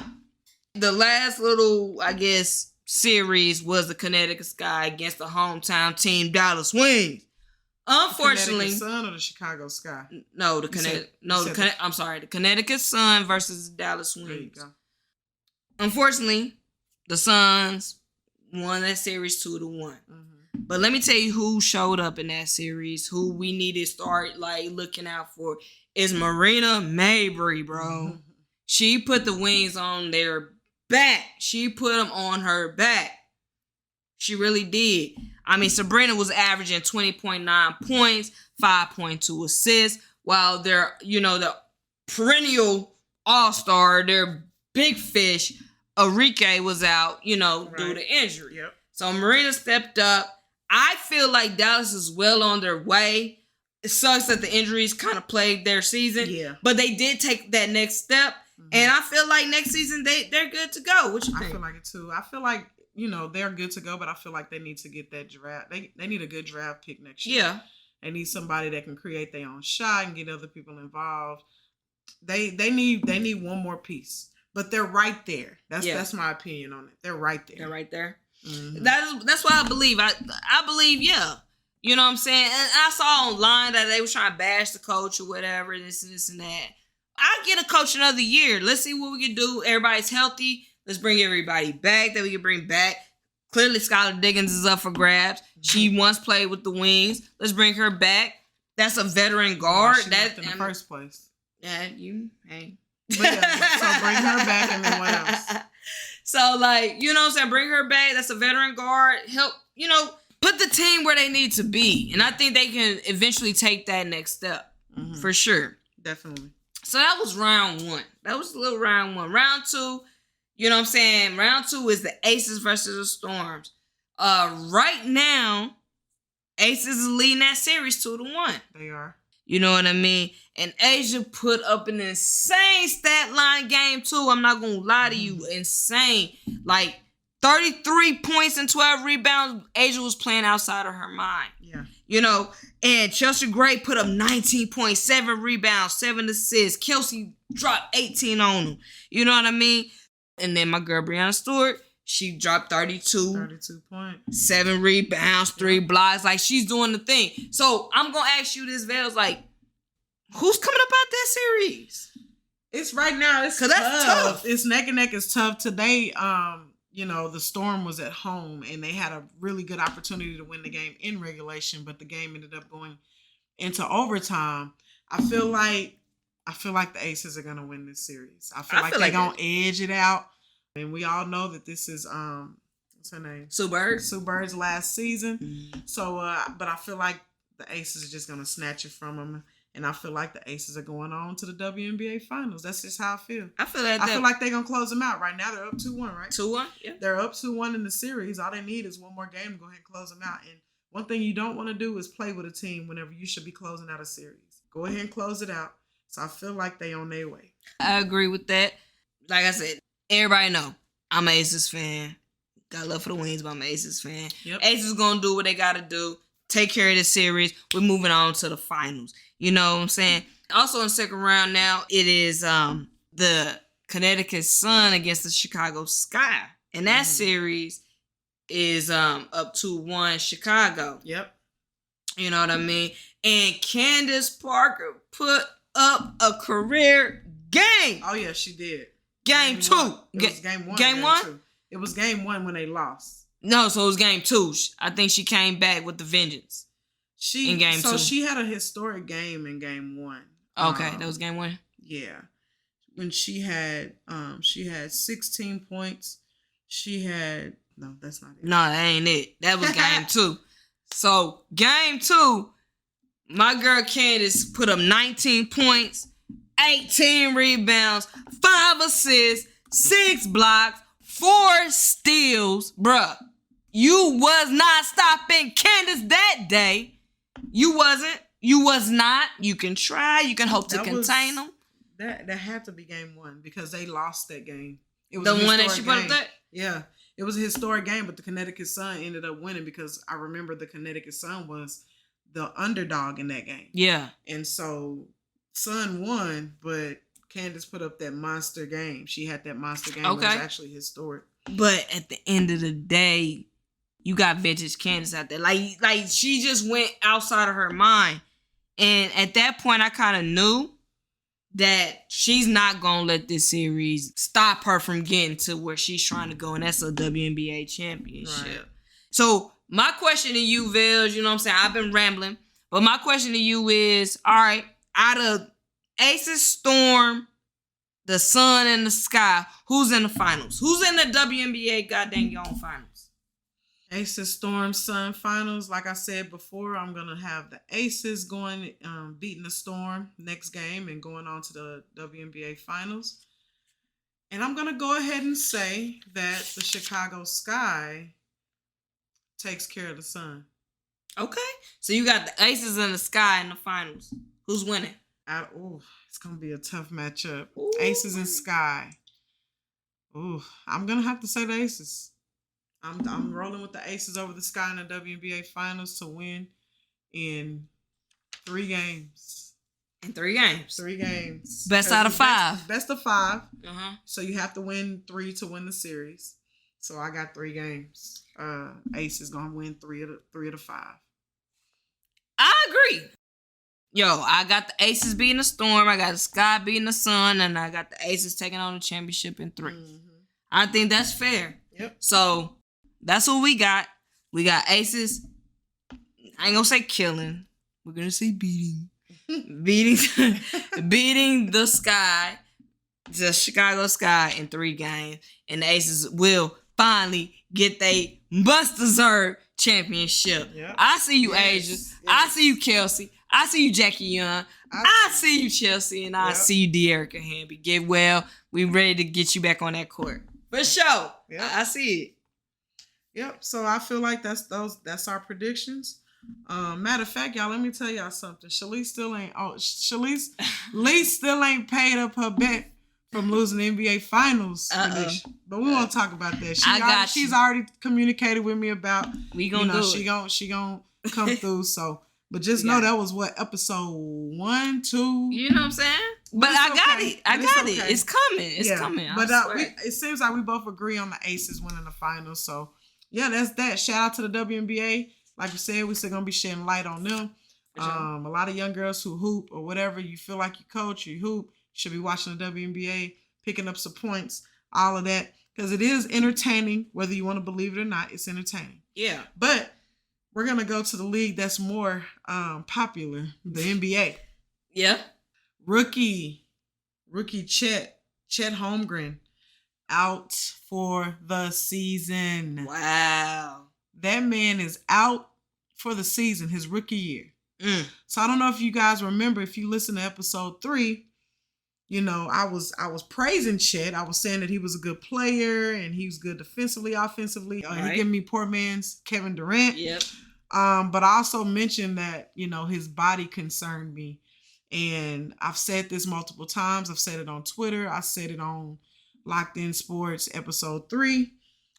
the last little, I guess, series was the Connecticut Sky against the hometown team, Dallas Wings. Unfortunately, the Connecticut Sun or the Chicago Sky? No, the Connecticut Sun versus the Dallas Wings. There you go. Unfortunately, the Suns won that series 2-1. But let me tell you who showed up in that series, who we need to start looking out for, is Marina Mabrey, bro. She put the Wings on their back. She put them on her back. She really did. I mean, Sabrina was averaging 20.9 points, 5.2 assists, while their, the perennial all-star, their big fish, Enrique, was out, due to injury. Yep. So Marina stepped up. I feel like Dallas is well on their way. it sucks that the injuries kind of plagued their season. Yeah. But they did take that next step. Mm-hmm. And I feel like next season they're good to go. What you think? I feel like it too. I feel like, they're good to go, but I feel like they need to get that draft. They need a good draft pick next year. Yeah. They need somebody that can create their own shot and get other people involved. They need one more piece. But they're right there. That's my opinion on it. They're right there. They're right there. Mm-hmm. That's what I believe. I believe, yeah. You know what I'm saying? And I saw online that they were trying to bash the coach or whatever, this and that. I'll get a coach another year. Let's see what we can do. Everybody's healthy. Let's bring everybody back that we can bring back. Clearly, Skylar Diggins is up for grabs. She once played with the Wings. Let's bring her back. That's a veteran guard. She left in the first place. Yeah, hey. But yeah, so bring her back and then what else? So, you know what I'm saying? Bring her back. That's a veteran guard. Help, put the team where they need to be. And I think they can eventually take that next step. Mm-hmm. For sure. Definitely. So that was round one. That was a little round one. Round two, you know what I'm saying? Round two is the Aces versus the Storms. Right now, Aces is leading that series 2-1. They are. You know what I mean? And Asia put up an insane stat line game too. I'm not going to lie to you. Insane. 33 points and 12 rebounds. Asia was playing outside of her mind. Yeah. And Chelsea Gray put up 19 points, 7 rebounds, 7 assists. Kelsey dropped 18 on them. You know what I mean? And then my girl Breanna Stewart, she dropped 32. 32 points. 7 rebounds, 3 blocks. She's doing the thing. So I'm going to ask you this, Velz, who's coming up out that series? It's right now. It's tough. That's tough. It's neck and neck. It's tough. Today, the Storm was at home and they had a really good opportunity to win the game in regulation, but the game ended up going into overtime. I feel like the Aces are gonna win this series. I feel like they're gonna edge it out. And we all know that this is what's her name? Sue Bird. Sue Bird's last season. Mm-hmm. So but I feel like the Aces are just gonna snatch it from them. And I feel like the Aces are going on to the WNBA Finals. That's just how I feel. I feel like they're going to close them out. Right now, they're up 2-1, right? 2-1, yeah. They're up 2-1 in the series. All they need is one more game to go ahead and close them out. And one thing you don't want to do is play with a team whenever you should be closing out a series. Go ahead and close it out. So I feel like they on their way. I agree with that. Like I said, everybody know I'm an Aces fan. Got love for the Wings, but I'm an Aces fan. Yep. Aces going to do what they got to do. Take care of the series. We're moving on to the finals. You know what I'm saying? Also in the second round now, it is the Connecticut Sun against the Chicago Sky. And that series is up 2-1 Chicago. Yep. You know what I mean? And Candace Parker put up a career game. Oh, yeah, she did. Game 2. It was game 1. Game 1? 2. It was game 1 when they lost. No, so it was game 2. I think she came back with the vengeance. In game 2. So she had a historic game in game 1. Okay, that was game 1? Yeah. When she had 16 points. No, that's not it. No, that ain't it. That was game 2. So game 2, my girl Candace put up 19 points, 18 rebounds, 5 assists, 6 blocks, 4 steals. Bruh, you was not stopping Candace that day. You wasn't. You was not. You can try. You can hope to contain them. That had to be game 1 because they lost that game. It was the one that she put up there? Yeah. It was a historic game, but the Connecticut Sun ended up winning because I remember the Connecticut Sun was the underdog in that game. Yeah. And so Sun won, but Candace put up that monster game. She had that monster game. Okay. That was actually historic. But at the end of the day, you got vintage Candace out there. Like she just went outside of her mind. And at that point, I kind of knew that she's not going to let this series stop her from getting to where she's trying to go. And that's a WNBA championship. Right. So my question to you, Velz, you know what I'm saying? I've been rambling. But my question to you is, all right, out of Aces, Storm, the Sun, and the Sky, who's in the finals? Who's in the WNBA goddamn y'all finals? Aces, Storm, Sun finals. Like I said before, I'm going to have the Aces going, beating the Storm next game and going on to the WNBA finals. And I'm going to go ahead and say that the Chicago Sky takes care of the Sun. Okay. So you got the Aces and the Sky in the finals. Who's winning? It's gonna be a tough matchup. Ooh. Aces and Sky. Ooh, I'm gonna have to say the Aces. I'm rolling with the Aces over the Sky in the WNBA finals to win in 3 games. In 3 games. 3 games. Best out of 5. Best of 5. Uh-huh. So you have to win 3 to win the series. So I got 3 games. Ace is gonna win 3 of the 5. I agree. Yo, I got the Aces beating the Storm. I got the Sky beating the Sun, and I got the Aces taking on the championship in 3. Mm-hmm. I think that's fair. Yep. So that's what we got. We got Aces. I ain't gonna say killing. We're gonna say beating. beating the Sky, the Chicago Sky in 3 games, and the Aces will finally get they must-deserved championship. Yep. I see you, Asia. Yes. I see you, Kelsey. I see you, Jackie Young. I see you, Chelsea, and I see you, De'Erica Hamby. Get well. We ready to get you back on that court for sure. Yep. I see it. Yep. So I feel like that's our predictions. Matter of fact, y'all, let me tell y'all something. Lyse still ain't paid up her bet from losing the NBA Finals prediction. But we won't talk about that. She's already communicated with me about we gonna do it. She gonna come through. So, but just know that was what, episode 1, 2. You know what I'm saying? But I got it. I got it. It's coming. It's coming. But it seems like we both agree on the Aces winning the finals. So yeah, that's that. Shout out to the WNBA. Like we said, we're still gonna be shedding light on them. A lot of young girls who hoop or whatever, you feel like you coach, you hoop, should be watching the WNBA, picking up some points, all of that. Because it is entertaining, whether you want to believe it or not, it's entertaining. Yeah. But we're gonna go to the league that's more popular, the NBA. Yeah. Rookie Chet Holmgren out for the season. Wow. That man is out for the season, his rookie year. So I don't know if you guys remember, if you listen to episode 3, you know, I was praising Chet. I was saying that he was a good player and he was good defensively, offensively. He gave me poor man's Kevin Durant. Yep. But I also mentioned that, you know, his body concerned me. And I've said this multiple times. I've said it on Twitter. I said it on Locked In Sports episode 3.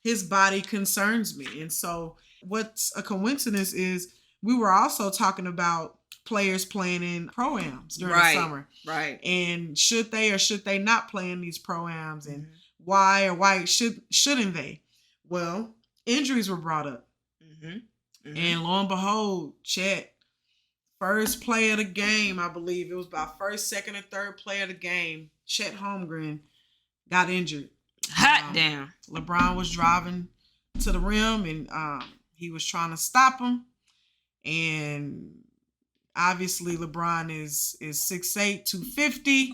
His body concerns me. And so what's a coincidence is we were also talking about players playing in pro-ams during the summer. Right. And should they or should they not play in these pro-ams, and why shouldn't they? Well, injuries were brought up. And lo and behold, Chet, first play of the game, I believe it was about first, second, and third play of the game, Chet Holmgren got injured. Hot damn. LeBron was driving to the rim and he was trying to stop him. And obviously LeBron is 6'8", 250.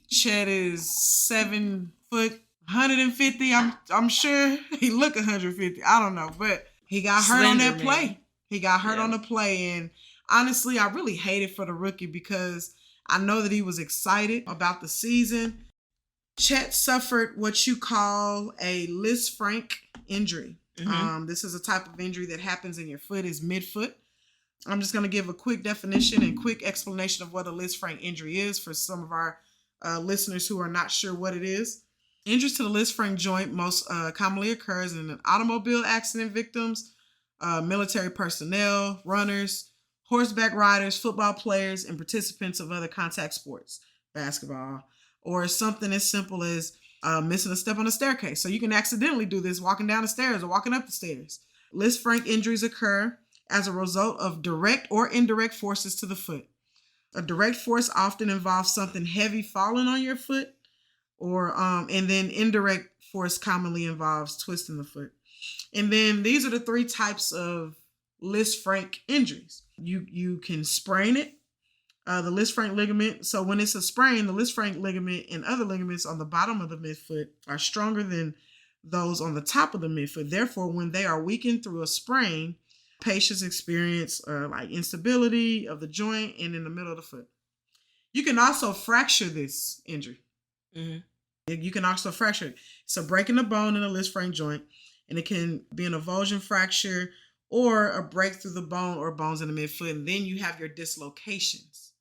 Chet is 7 foot, 150. I'm sure he looked 150. I don't know, but he got hurt on that play. He got hurt on the play. And honestly, I really hate it for the rookie because I know that he was excited about the season. Chet suffered what you call a Lisfranc injury. This is a type of injury that happens in your foot, is midfoot. I'm just going to give a quick definition and quick explanation of what a Lisfranc injury is for some of our listeners who are not sure what it is. Injuries to the Lisfranc joint most commonly occurs in an automobile accident victims, military personnel, runners, horseback riders, football players, and participants of other contact sports, basketball, or something as simple as missing a step on a staircase. So you can accidentally do this walking down the stairs or walking up the stairs. Lisfranc injuries occur as a result of direct or indirect forces to the foot. A direct force often involves something heavy falling on your foot, or and then indirect force commonly involves twisting the foot. And then these are the 3 types of Lisfranc injuries. You can sprain it, the Lisfranc ligament. So when it's a sprain, the Lisfranc ligament and other ligaments on the bottom of the midfoot are stronger than those on the top of the midfoot. Therefore, when they are weakened through a sprain, patients experience like instability of the joint and in the middle of the foot. You can also fracture this injury. You can also fracture it. So breaking the bone in a Lisfranc joint, and it can be an avulsion fracture or a break through the bone or bones in the midfoot. And then you have your dislocations.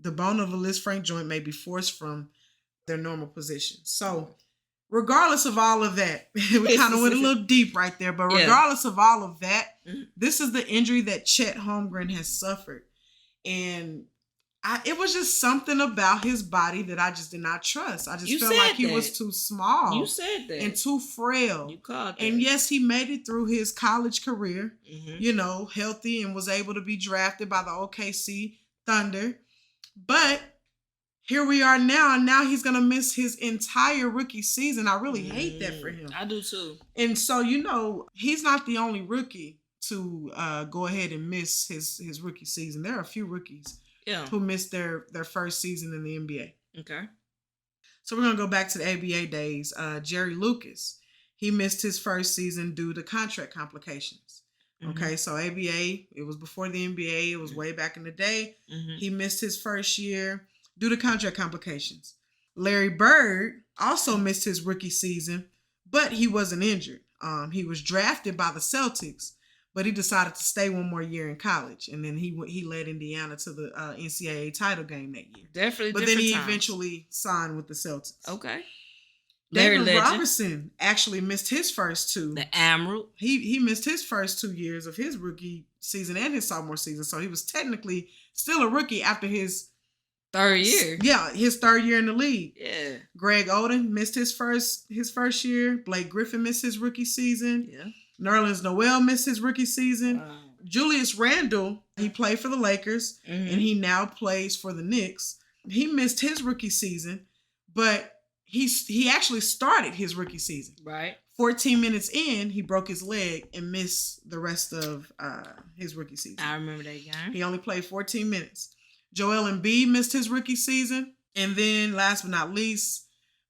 The bone of a Lisfranc Frank joint may be forced from their normal position. So regardless of all of that, we kind of went a little deep right there, but regardless of all of that, this is the injury that Chet Holmgren has suffered. And it was just something about his body that I just did not trust. I just felt like he was too small. You said that. And too frail. You called that. And yes, he made it through his college career, healthy, and was able to be drafted by the OKC Thunder. But here we are now, and now he's going to miss his entire rookie season. I really hate that for him. I do too. And so, he's not the only rookie to go ahead and miss his rookie season. There are a few rookies who missed their first season in the NBA. Okay. So we're going to go back to the ABA days. Jerry Lucas, he missed his first season due to contract complications. Okay, so ABA, it was before the NBA. It was way back in the day. He missed his first year due to contract complications. Larry Bird also missed his rookie season, but he wasn't injured. He was drafted by the Celtics, but he decided to stay one more year in college, and then he led Indiana to the NCAA title game that year. Definitely, but then he eventually signed with the Celtics. Okay. David Robertson actually missed his first two. The Emerald. He missed his first 2 years of his rookie season and his sophomore season, so he was technically still a rookie after his third year. Yeah, his third year in the league. Yeah. Greg Oden missed his first year. Blake Griffin missed his rookie season. Yeah. Nerlens Noel missed his rookie season. Wow. Julius Randle, he played for the Lakers, and he now plays for the Knicks. He missed his rookie season, but he actually started his rookie season. Right. 14 minutes in, he broke his leg and missed the rest of his rookie season. I remember that game. He only played 14 minutes. Joel Embiid missed his rookie season. And then, last but not least,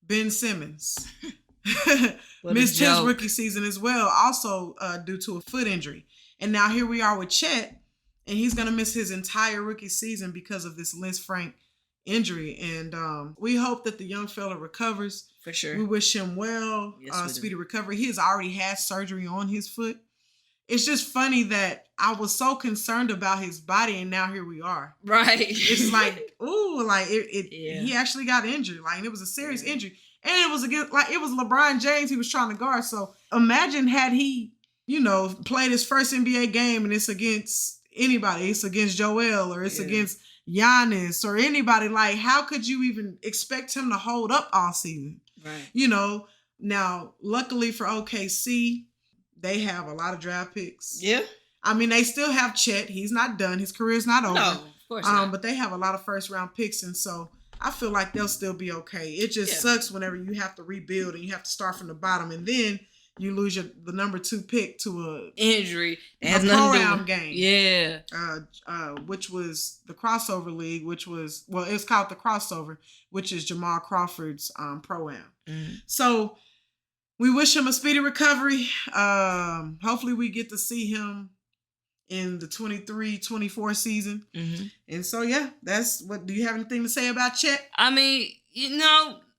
Ben Simmons missed his rookie season as well, also due to a foot injury. And now here we are with Chet, and he's going to miss his entire rookie season because of this Lisfranc injury. And we hope that the young fella recovers. For sure. We wish him well, speedy recovery. He has already had surgery on his foot. It's just funny that I was so concerned about his body, and now here we are. Right. It's like, ooh, like he actually got injured. Like, it was a serious injury. And it was it was LeBron James he was trying to guard. So imagine had he, played his first NBA game and it's against anybody. It's against Joel or it's against Giannis or anybody. Like, how could you even expect him to hold up all season? Right. Now, luckily for OKC, they have a lot of draft picks. Yeah. I mean, they still have Chet. He's not done. His career's not over. No, of course not. But they have a lot of first round picks. And so I feel like they'll still be okay. It just sucks whenever you have to rebuild and you have to start from the bottom. And then you lose the number 2 pick to a injury. A pro-am game. Yeah. Which was the crossover league, it's called the crossover, which is Jamal Crawford's pro-am. So we wish him a speedy recovery. Hopefully we get to see him in the 23-24 season. And so, that's what. Do you have anything to say about Chet? I mean,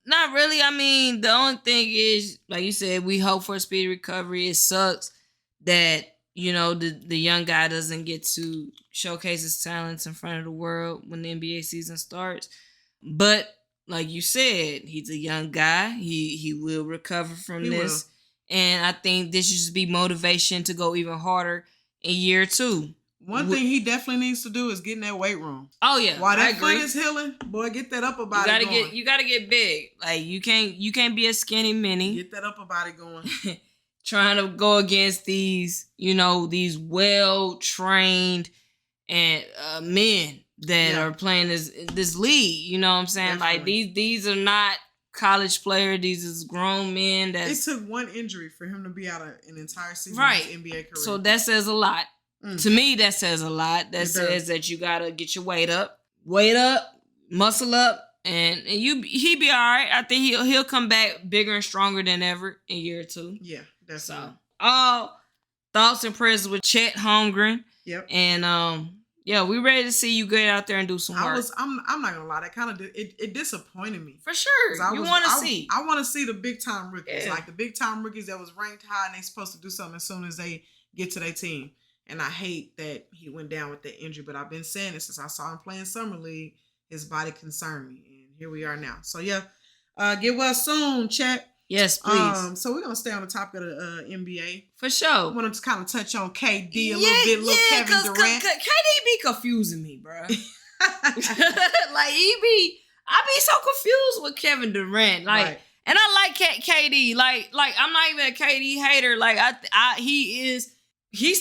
not really. I mean, the only thing is, like you said, we hope for a speedy recovery. It sucks that, the young guy doesn't get to showcase his talents in front of the world when the NBA season starts. But like you said, he's a young guy. He will recover from this. And I think this should just be motivation to go even harder in year 2. One thing he definitely needs to do is get in that weight room. Oh yeah, while that foot is healing, boy, get that upper body going. You gotta get big. Like you can't be a skinny mini. Get that upper body going. Trying to go against these well trained and men that are playing this league. You know what I'm saying? Definitely. Like these are not college players. These is grown men. It took one injury for him to be out of an entire season of his NBA career. So that says a lot. To me, that says a lot. That says that you gotta get your weight up, muscle up, and he be all right. I think he'll come back bigger and stronger than ever in year 2. Yeah, that's so. All thoughts and prayers with Chet Holmgren. Yep. And we ready to see you get out there and do some work. I'm not gonna lie, that kind of it disappointed me. For sure. You want to see. I want to see the big time rookies, like the big time rookies that was ranked high and they supposed to do something as soon as they get to their team. And I hate that he went down with that injury, but I've been saying it since I saw him playing Summer League. His body concerned me, and here we are now. So yeah, get well soon, chat. Yes, please. So we're gonna stay on the topic of the NBA. For sure. I want to kind of touch on KD a little bit, little Kevin Durant. KD be confusing me, bro. Like I be so confused with Kevin Durant. Like, Right. and I like KD. Like I'm not even a KD hater. Like he's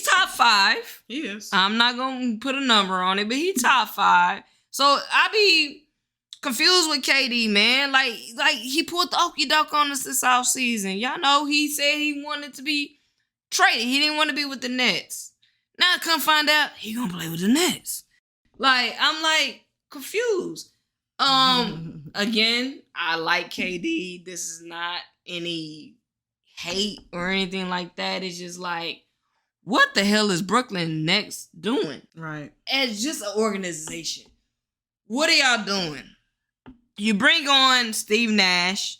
top 5. He is. I'm not gonna put a number on it, but he's top 5. So I be confused with KD, man. Like he pulled the okie doke on us this offseason. Y'all know he said he wanted to be traded. He didn't want to be with the Nets. Now I come find out he gonna play with the Nets. Like, I'm like confused. Again, I like KD. This is not any hate or anything like that. It's just like, what the hell is Brooklyn Nets doing? Right. As just an organization. What are y'all doing? You bring on Steve Nash.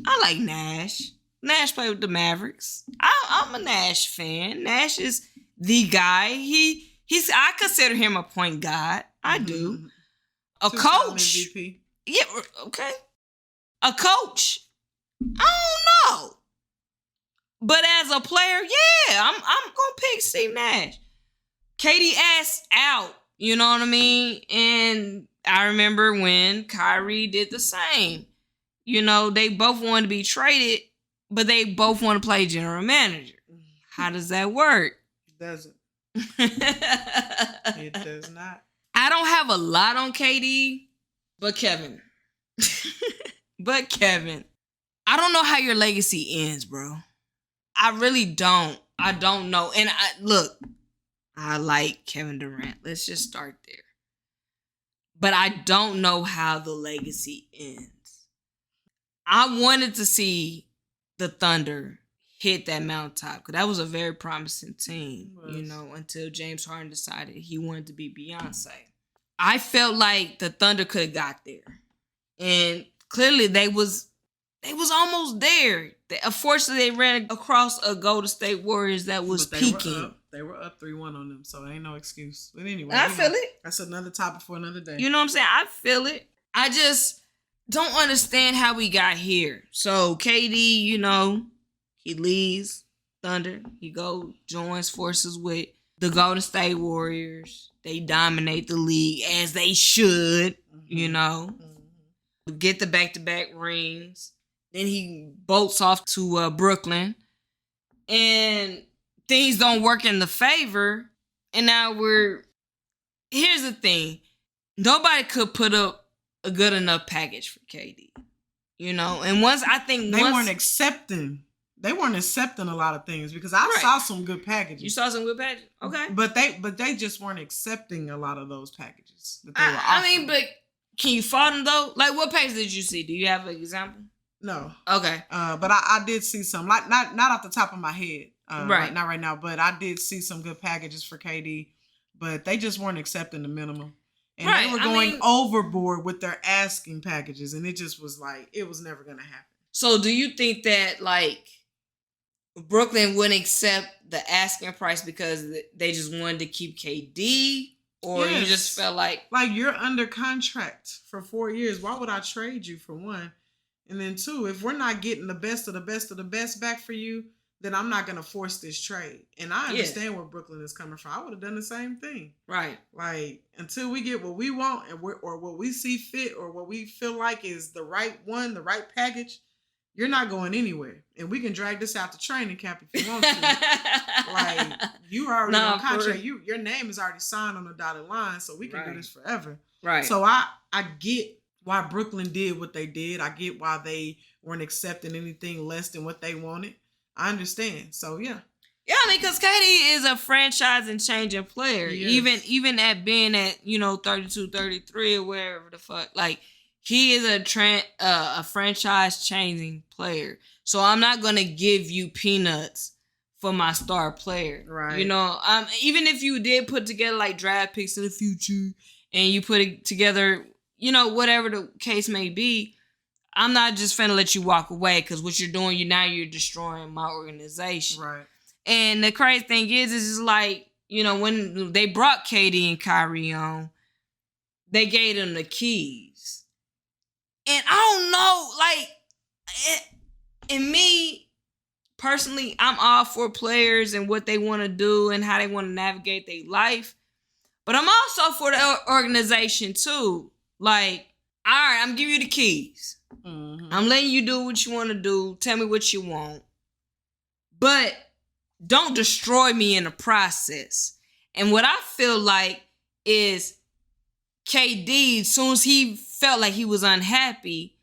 I like Nash. Nash played with the Mavericks. I'm a Nash fan. Nash is the guy. I consider him a point guard. I do. A coach. MVP. Yeah, okay. A coach. I don't know. But as a player, yeah, I'm gonna pick Steve Nash. KD ass out. You know what I mean? And I remember when Kyrie did the same. You know, they both wanted to be traded, but they both want to play general manager. How does that work? It doesn't. It does not. I don't have a lot on KD, but Kevin. But Kevin. I don't know how your legacy ends, bro. I really don't. I don't know. And I like Kevin Durant. Let's just start there. But I don't know how the legacy ends. I wanted to see the Thunder hit that mountaintop because that was a very promising team, you know, until James Harden decided he wanted to be Beyonce. I felt like the Thunder could have got there. And clearly they was almost there. Unfortunately, they ran across a Golden State Warriors that was peaking. They were up 3-1 on them, so ain't no excuse. But anyway, I feel it. That's another topic for another day. You know what I'm saying? I feel it. I just don't understand how we got here. So KD, you know, he leaves Thunder. He joins forces with the Golden State Warriors. They dominate the league as they should, you know. Get the back-to-back rings. Then he bolts off to Brooklyn. And things don't work in the favor. And now here's the thing. Nobody could put up a good enough package for KD. You know? And they weren't accepting a lot of things because I saw some good packages. You saw some good packages? Okay. But they just weren't accepting a lot of those packages that they were offering. I mean, but can you fault them though? Like, what package did you see? Do you have an example? No. Okay. But I did see some, like not off the top of my head. Right. Not right now, but I did see some good packages for KD, but they just weren't accepting the minimum. And they were going overboard with their asking packages, and it just was like, it was never going to happen. So do you think that, like, Brooklyn wouldn't accept the asking price because they just wanted to keep KD? Or you just felt like... Like, you're under contract for 4 years. Why would I trade you for one? And then two, if we're not getting the best of the best of the best back for you, then I'm not going to force this trade. And I understand where Brooklyn is coming from. I would have done the same thing. Right. Like, until we get what we want or what we see fit or what we feel like is the right one, the right package, you're not going anywhere. And we can drag this out to training camp if you want to. Like, you are already on contract. Your name is already signed on the dotted line, so we can do this forever. Right. So I get why Brooklyn did what they did. I get why they weren't accepting anything less than what they wanted. I understand. So, yeah. Yeah, I mean, because KD is a franchise and changing player. Yes. Even at being at, 32, 33 or wherever the fuck. Like, he is a franchise changing player. So I'm not going to give you peanuts for my star player. Right. Even if you did put together like draft picks in the future and you put it together, whatever the case may be, I'm not just finna let you walk away because what you're doing, you're destroying my organization. Right. And the crazy thing is just like, you know, when they brought KD and Kyrie on, they gave them the keys. And I don't know, like, and me, personally, I'm all for players and what they want to do and how they want to navigate their life. But I'm also for the organization, too. Like, all right, I'm giving you the keys. Mm-hmm. I'm letting you do what you want to do. Tell me what you want. But don't destroy me in the process. And what I feel like is KD, as soon as he felt like he was unhappy,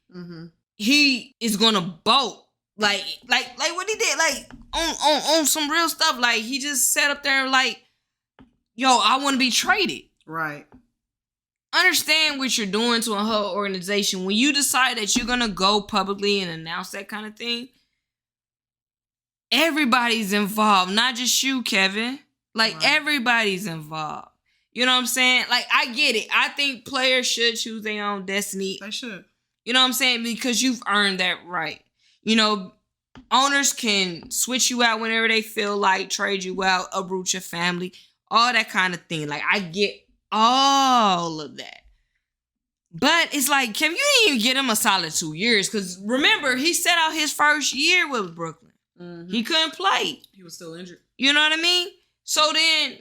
he is gonna bolt. Like what he did, like on some real stuff. Like he just sat up there and like, yo, I want to be traded. Right. Understand what you're doing to a whole organization. When you decide that you're gonna go publicly and announce that kind of thing, everybody's involved, not just you, Kevin. Like, everybody's involved. You know what I'm saying? Like, I get it. I think players should choose their own destiny. They should. You know what I'm saying? Because you've earned that right. You know, owners can switch you out whenever they feel like, trade you out, uproot your family, all that kind of thing. Like, I get all of that. But it's like, Kevin, you didn't even get him a solid 2 years. Because remember, he set out his first year with Brooklyn. Mm-hmm. He couldn't play. He was still injured. You know what I mean? So then,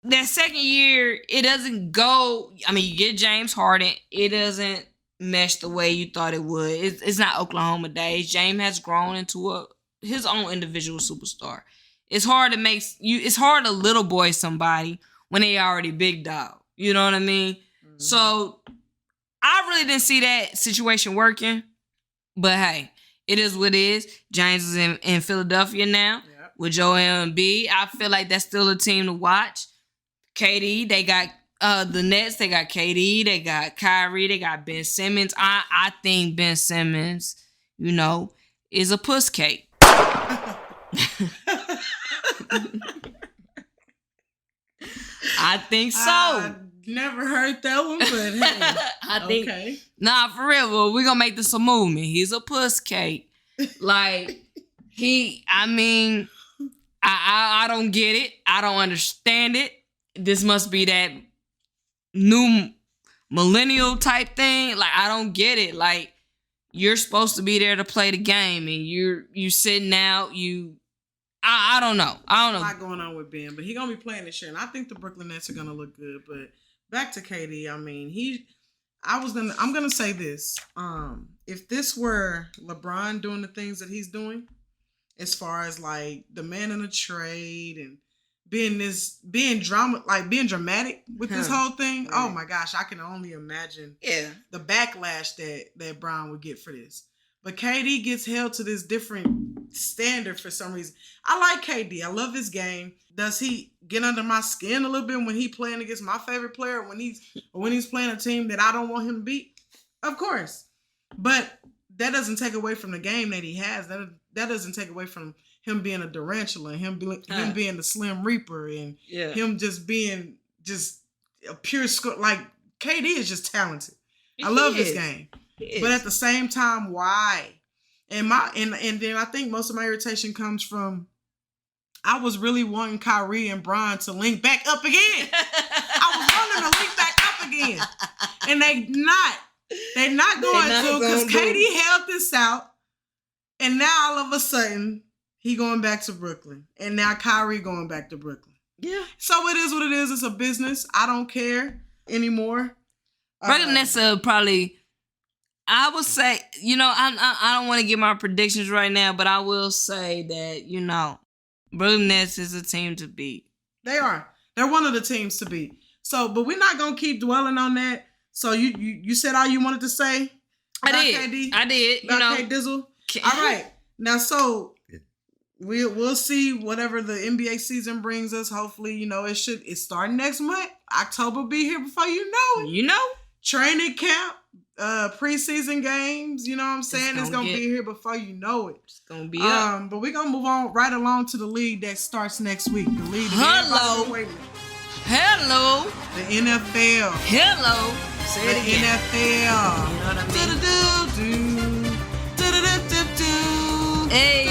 that second year, it doesn't go. I mean, you get James Harden. It doesn't mesh the way you thought it would. It's not Oklahoma days. James has grown into his own individual superstar. It's hard to it's hard to little boy somebody when they already big dog. You know what I mean? Mm-hmm. So, I really didn't see that situation working. But hey, it is what it is. James is in Philadelphia now with Joel Embiid. I feel like that's still a team to watch. KD, they got the Nets. They got KD. They got Kyrie. They got Ben Simmons. I think Ben Simmons, you know, is a puss cake. I think so. I never heard that one, but hey, I think. Nah, for real. Well, we're gonna make this a movement. He's a puss cake. Like I don't get it. I don't understand it. This must be that new millennial type thing. Like, I don't get it. Like, you're supposed to be there to play the game, and you sitting out. I don't know. I don't know. A lot going on with Ben, but he's gonna be playing this year, and I think the Brooklyn Nets are gonna look good. But back to KD, I mean, I'm gonna say this. If this were LeBron doing the things that he's doing, as far as like demanding a trade and being dramatic with this whole thing. Right. Oh my gosh, I can only imagine the backlash that Brown would get for this. But KD gets held to this different standard for some reason. I like KD. I love his game. Does he get under my skin a little bit when he's playing against my favorite player, when he's playing a team that I don't want him to beat? Of course. But that doesn't take away from the game that he has. That doesn't take away from him being a tarantula, him being the Slim Reaper, and him just being just a pure score. Like, KD is just talented. I love his game. But at the same time, why? And then I think most of my irritation comes from I was really wanting Kyrie and Bron to link back up again. I was wanting them to link back up again. And they're not going to, because KD held this out. And now all of a sudden, he going back to Brooklyn. And now Kyrie going back to Brooklyn. Yeah. So it is what it is. It's a business. I don't care anymore. Brooklyn Nets probably, I would say, you know, I don't want to give my predictions right now, but I will say that, you know, Brooklyn Nets is a team to beat. They are. They're one of the teams to beat. So, but we're not going to keep dwelling on that. So you said all you wanted to say? I did. KD? I did. About K Dizzle? All right. Now, so we'll see whatever the NBA season brings us. Hopefully, you know, it's starting next month. October will be here before you know it. You know? Training camp, preseason games, you know what I'm saying? It's gonna be here before you know it. It's gonna be up. But we're gonna move on right along to the league that starts next week. The league. Hello. The NFL. Hello. Say it again. NFL. You know what I mean? Hey.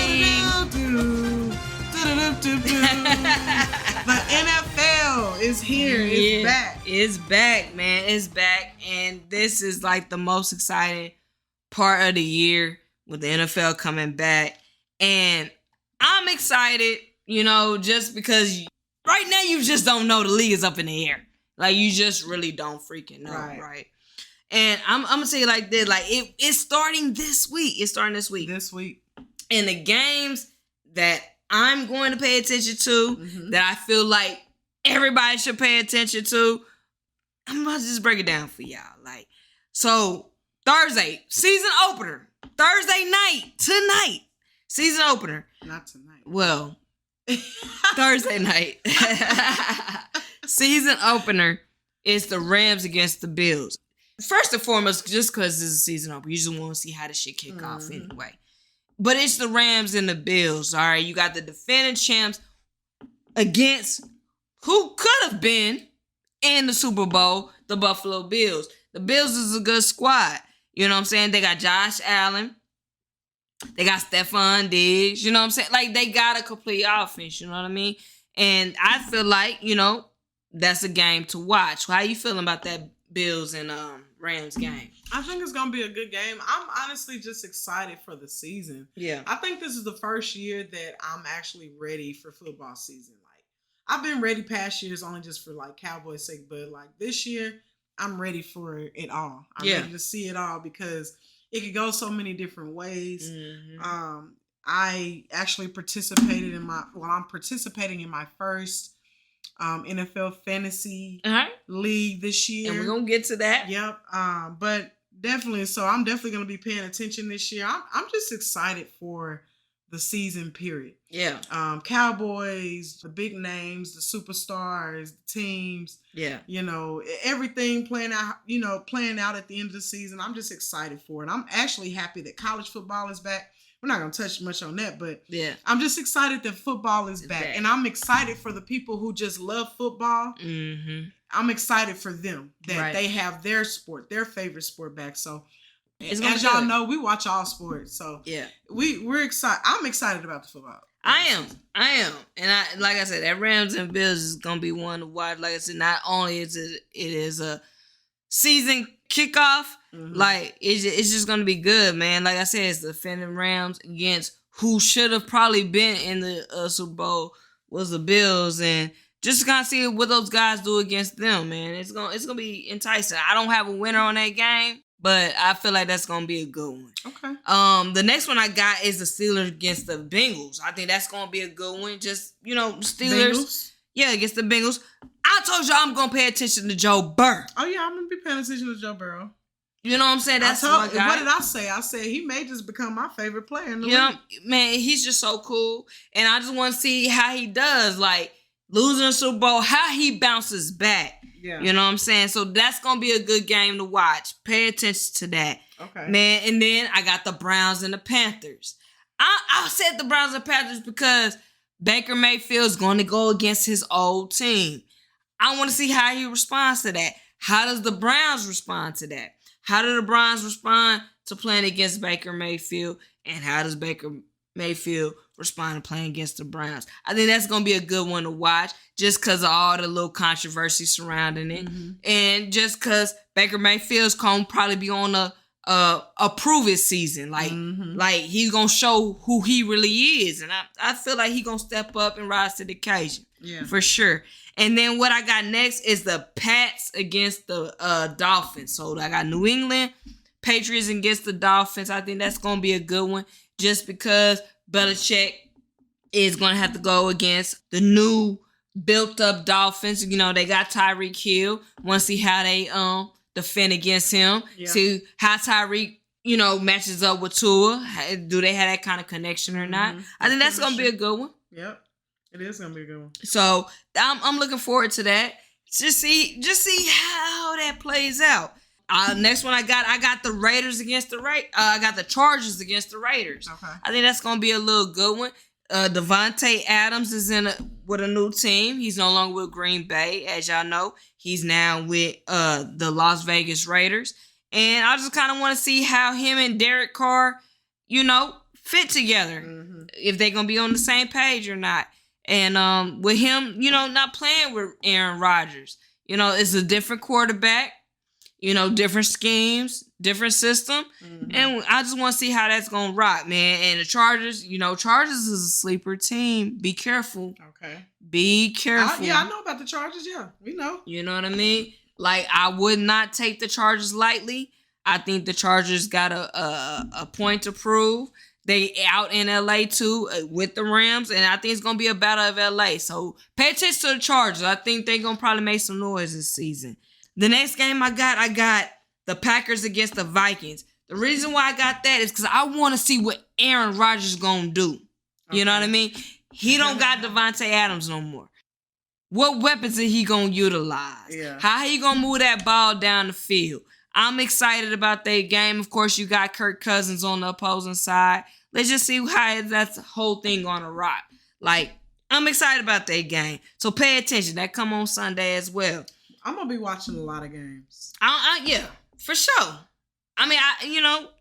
The NFL is here. It's back. It's back, man. It's back. And this is like the most exciting part of the year with the NFL coming back. And I'm excited, just because right now you just don't know. The league is up in the air. Like, you just really don't freaking know, right? And I'm going to tell you like this. Like, it's starting this week. It's starting this week. And the games that I'm going to pay attention to, that I feel like everybody should pay attention to, I'm about to just break it down for y'all. Like, so Thursday, season opener. Thursday night, tonight, season opener. Not tonight. Well, Thursday night. Season opener is the Rams against the Bills. First and foremost, just because it's a season opener, you just want to see how the shit kick off anyway. But it's the Rams and the Bills, all right? You got the defending champs against who could have been in the Super Bowl, the Buffalo Bills. The Bills is a good squad. You know what I'm saying? They got Josh Allen. They got Stephon Diggs. You know what I'm saying? Like, they got a complete offense. You know what I mean? And I feel like, that's a game to watch. How you feeling about that Bills and Rams game? I think it's going to be a good game. I'm honestly just excited for the season. Yeah. I think this is the first year that I'm actually ready for football season. Like, I've been ready past years only just for, like, Cowboys' sake. But, like, this year, I'm ready for it all. I'm ready to see it all because it could go so many different ways. I actually participated I'm participating in my first NFL fantasy league this year. And we're going to get to that. Yep. But definitely, so I'm definitely going to be paying attention this year. I'm just excited for the season period. Yeah. Cowboys, the big names, the superstars, the teams. Yeah. Everything playing out at the end of the season. I'm just excited for it. I'm actually happy that college football is back. We're not going to touch much on that, but I'm just excited that football is back. And I'm excited for the people who just love football. I'm excited for them that they have their sport, their favorite sport back. So, as y'all know, we watch all sports. So, we're excited. I'm excited about the football. I am. And like I said, that Rams and Bills is going to be one to watch. Like I said, not only is it is a season kickoff, like it's just going to be good, man. Like I said, it's the defending Rams against who should have probably been in the Super Bowl was the Bills, and just to kind of see what those guys do against them, man. It's gonna be enticing. I don't have a winner on that game, but I feel like that's gonna be a good one. Okay. The next one I got is the Steelers against the Bengals. I think that's gonna be a good one. Just Steelers. Bengals? Yeah, against the Bengals. I told y'all I'm gonna pay attention to Joe Burrow. Oh yeah, I'm gonna be paying attention to Joe Burrow. You know what I'm saying? That's my guy. What did I say? I said he may just become my favorite player in the league. Man, he's just so cool. And I just want to see how he does. Like, losing a Super Bowl, how he bounces back. Yeah. You know what I'm saying? So that's going to be a good game to watch. Pay attention to that. Okay. Man, and then I got the Browns and the Panthers. I said the Browns and Panthers because Baker Mayfield is going to go against his old team. I want to see how he responds to that. How does the Browns respond to that? How do the Browns respond to playing against Baker Mayfield? And how does Baker Mayfield respond to playing against the Browns? I think that's going to be a good one to watch just because of all the little controversy surrounding it. And just because Baker Mayfield's going to probably be on a prove it season. Like he's going to show who he really is. And I feel like he's going to step up and rise to the occasion. Yeah. For sure. And then what I got next is the Pats against the Dolphins. So I got New England Patriots against the Dolphins. I think that's going to be a good one just because Belichick is going to have to go against the new built-up Dolphins. They got Tyreek Hill. Want to see how they defend against him. Yeah. See how Tyreek, matches up with Tua. Do they have that kind of connection or not? I think that's going to be a good one. Yep. It is gonna be a good one. So I'm looking forward to that. Just see how that plays out. Next one I got the Raiders against the I got the Chargers against the Raiders. Okay. I think that's gonna be a little good one. Devontae Adams is with a new team. He's no longer with Green Bay, as y'all know. He's now with the Las Vegas Raiders. And I just kind of want to see how him and Derek Carr, fit together. If they're gonna be on the same page or not. And with him, not playing with Aaron Rodgers, it's a different quarterback, different schemes, different system. Mm-hmm. And I just want to see how that's going to rock, man. And the Chargers, Chargers is a sleeper team. Be careful. Okay. Be careful. I know about the Chargers. Yeah, we know. You know what I mean? Like, I would not take the Chargers lightly. I think the Chargers got a point to prove. They out in LA too with the Rams, and I think it's gonna be a battle of LA. So pay attention to the Chargers. I think they're gonna probably make some noise this season. The next game I got the Packers against the Vikings. The reason why I got that is because I want to see what Aaron Rodgers is gonna do. You know what I mean? He don't got Devontae Adams no more. What weapons is he gonna utilize? Yeah. How he gonna move that ball down the field? I'm excited about that game. Of course, you got Kirk Cousins on the opposing side. Let's just see how that whole thing gonna rock. Like, I'm excited about that game. So pay attention. That come on Sunday as well. I'm gonna be watching a lot of games. Yeah, for sure. I mean,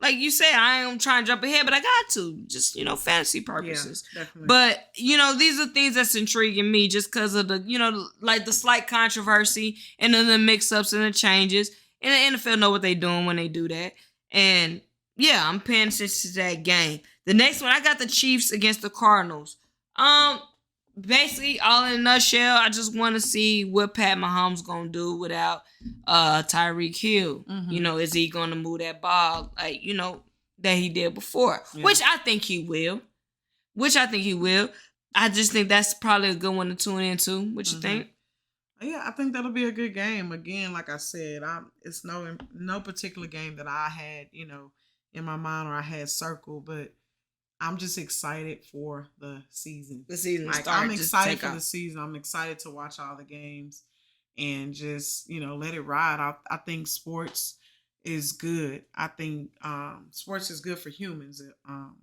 like you said, I am trying to jump ahead, but I got to. Just, fantasy purposes. Yeah, definitely. But, these are things that's intriguing me just because of the, like the slight controversy and then the mix-ups and the changes. And the NFL know what they doing when they do that. And, yeah, I'm paying attention to that game. The next one, I got the Chiefs against the Cardinals. Basically, all in a nutshell, I just want to see what Pat Mahomes gonna do without Tyreek Hill. Mm-hmm. Is he gonna move that ball like that he did before? Yeah. Which I think he will. I just think that's probably a good one to tune into. What you think? Yeah, I think that'll be a good game. Again, like I said, it's no particular game that I had in my mind or I had circled, but I'm just excited for the season. I'm excited for the season. I'm excited to watch all the games and just, let it ride. I think sports is good. I think sports is good for humans.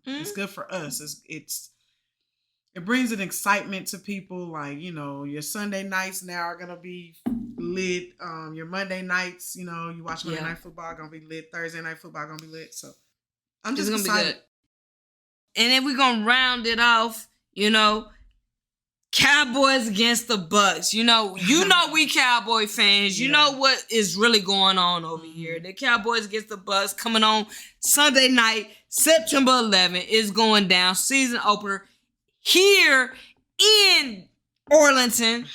It's good for us. It brings an excitement to people. Like, your Sunday nights now are going to be lit. Your Monday nights, you watch Monday Night Football, going to be lit. Thursday Night Football going to be lit. So I'm just excited. Be good. And then we're going to round it off, Cowboys against the Bucks. We Cowboy fans. You know what is really going on over here. The Cowboys against the Bucks coming on Sunday night, September 11th is going down. Season opener here in Arlington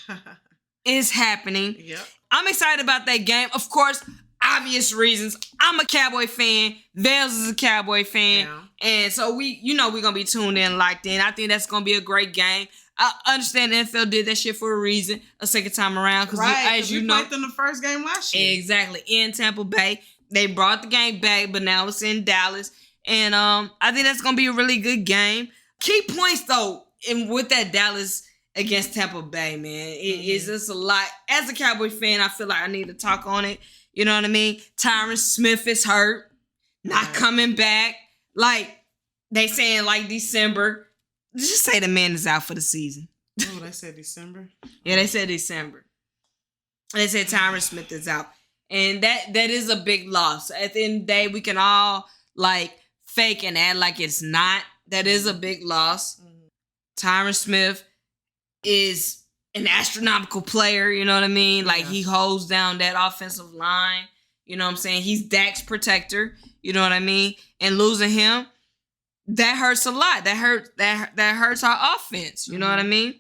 is happening. Yep. I'm excited about that game. Of course, obvious reasons. I'm a Cowboy fan. Velz is a Cowboy fan. Yeah. And so we're going to be tuned in, locked in. I think that's going to be a great game. I understand the NFL did that shit for a reason, a second time around. Because as you know, we played them the first game last year. Exactly. In Tampa Bay. They brought the game back, but now it's in Dallas. And I think that's going to be a really good game. Key points, though, with that Dallas against Tampa Bay, man. It's just a lot. As a Cowboy fan, I feel like I need to talk on it. You know what I mean? Tyron Smith is hurt. Not coming back. Like, they saying like December. Just say the man is out for the season. Oh, they said December? Yeah, they said December. They said Tyron Smith is out. And that is a big loss. At the end of the day, we can all like fake and act like it's not. That is a big loss. Tyron Smith is an astronomical player, you know what I mean? Like, he holds down that offensive line. You know what I'm saying? He's Dak's protector. You know what I mean? And losing him, that hurts a lot. That hurts our offense. You know what I mean?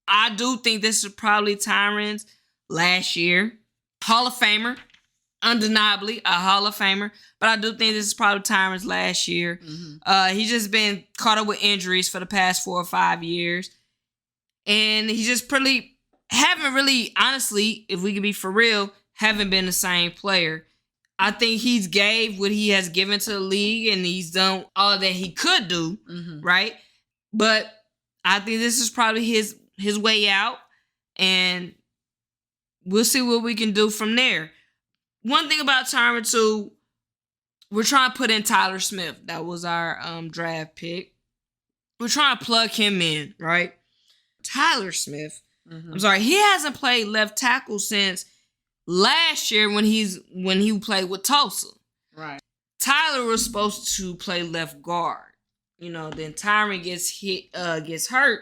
I do think this is probably Tyron's last year. Hall of Famer. Undeniably a Hall of Famer. But I do think this is probably Tyron's last year. He's just been caught up with injuries for the past 4 or 5 years. And he just haven't really, honestly, if we can be for real, haven't been the same player. I think he's gave what he has given to the league and he's done all that he could do, right? But I think this is probably his way out, and we'll see what we can do from there. One thing about Tyron, too, we're trying to put in Tyler Smith. That was our draft pick. We're trying to plug him in, right? Tyler Smith, I'm sorry, he hasn't played left tackle since last year when he played with Tulsa. Right. Tyler was supposed to play left guard. Then Tyron gets hurt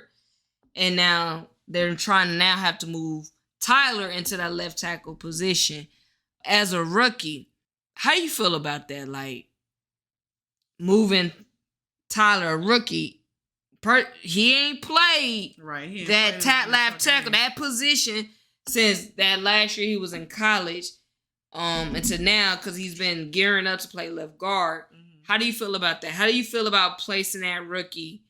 And now they're trying to now have to move Tyler into that left tackle position as a rookie. How do you feel about that? Like, moving Tyler, a rookie, he ain't played that left tackle, that position since that last year he was in college until now, because he's been gearing up to play left guard. How do you feel about that? How do you feel about placing that rookie,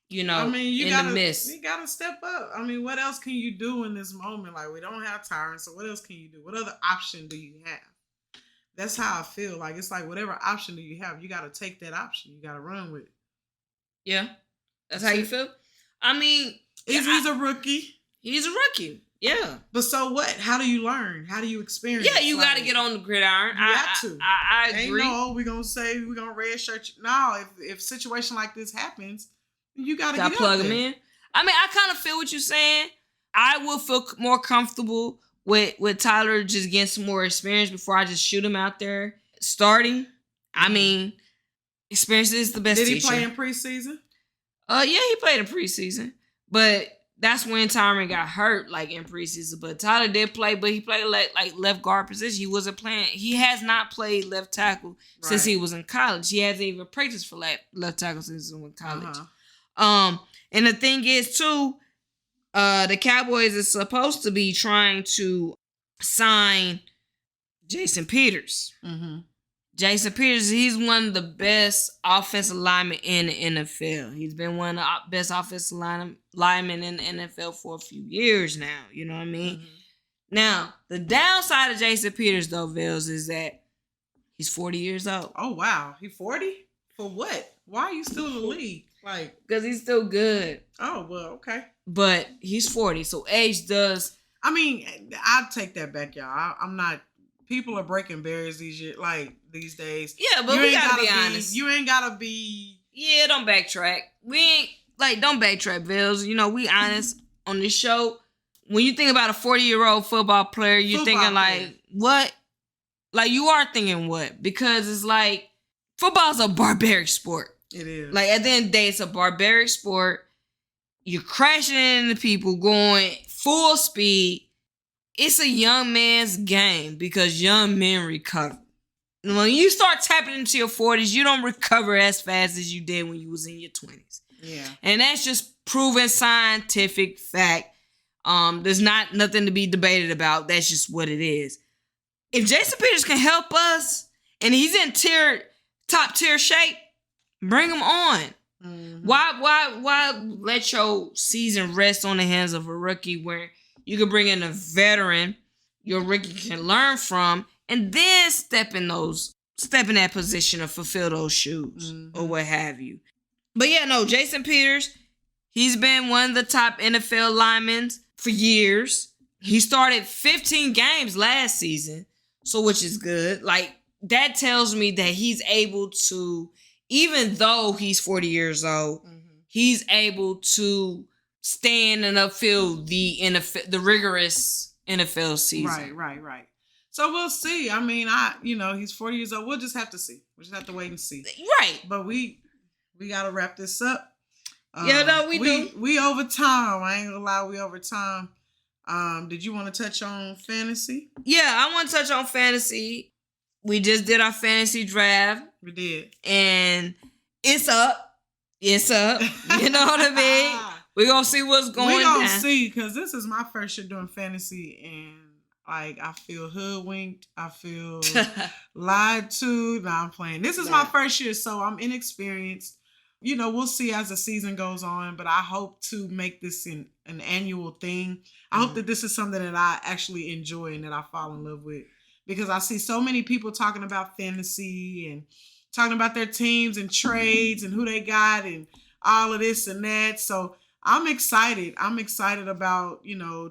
in the midst? You got to step up. I mean, what else can you do in this moment? Like, we don't have Tyron, so what else can you do? What other option do you have? That's how I feel. Like, it's like, whatever option do you have, you got to take that option. You got to run with it. Yeah. That's how you feel? I mean... He's a rookie. He's a rookie. Yeah. But so what? How do you learn? How do you experience? Yeah, you got to get on the gridiron. You got to. I agree. Ain't we're going to say we're going to red shirt you. No, if a situation like this happens, you got to get plug him in. I mean, I kind of feel what you're saying. I will feel more comfortable with Tyler just getting some more experience before I just shoot him out there starting. I mean, experience is the best teacher. Did he play in preseason? Yeah, he played in preseason. But that's when Tyron got hurt, like, in preseason. But Tyler did play, but he played like left guard position. He wasn't playing. He has not played left tackle since he was in college. He hasn't even practiced for left tackle since he was in college. And the thing is, too, the Cowboys is supposed to be trying to sign Jason Peters. Jason Peters, he's one of the best offensive linemen in the NFL. He's been one of the best offensive linemen in the NFL for a few years now. You know what I mean? Now, the downside of Jason Peters, though, Velz, is that he's 40 years old. Oh, wow. He 40? For what? Why are you still in the league? Like, because he's still good. Oh, well, okay. But he's 40, so age does... I mean, I'll take that back, y'all. I'm not... People are breaking barriers these days. Yeah, but we gotta be honest. You ain't gotta be... Yeah, don't backtrack. Don't backtrack, Velz. We honest on this show. When you think about a 40-year-old football player, you're thinking like, what? Like, you are thinking what? Because it's like, football's a barbaric sport. It is. Like, at the end of the day, it's a barbaric sport. You're crashing into people going full speed. It's a young man's game because young men recover. When you start tapping into your 40s, you don't recover as fast as you did when you was in your 20s. Yeah. And that's just proven scientific fact. There's nothing to be debated about. That's just what it is. If Jason Peters can help us and he's in top tier shape, bring him on. Why let your season rest on the hands of a rookie where you can bring in a veteran your rookie can learn from, and then step in that position to fulfill those shoes or what have you. But yeah, no, Jason Peters, he's been one of the top NFL linemen for years. He started 15 games last season, so which is good. Like, that tells me that he's able to, even though he's 40 years old, he's able to stand and upfield the rigorous NFL season. Right. So we'll see. I mean, he's 40 years old. We'll just have to see. We'll just have to wait and see. Right. But we got to wrap this up. We do. We over time. I ain't gonna lie, we over time. Did you want to touch on fantasy? Yeah, I want to touch on fantasy. We just did our fantasy draft. We did. And it's up. It's up. You know what I mean? We're going to see what's going on. We're going to see, because this is my first year doing fantasy, and like, I feel hoodwinked. I feel lied to. Nah, I'm playing. This is my first year, so I'm inexperienced. We'll see as the season goes on, but I hope to make this an annual thing. I hope that this is something that I actually enjoy and that I fall in love with, because I see so many people talking about fantasy and talking about their teams and trades and who they got and all of this and that. So I'm excited. I'm excited about,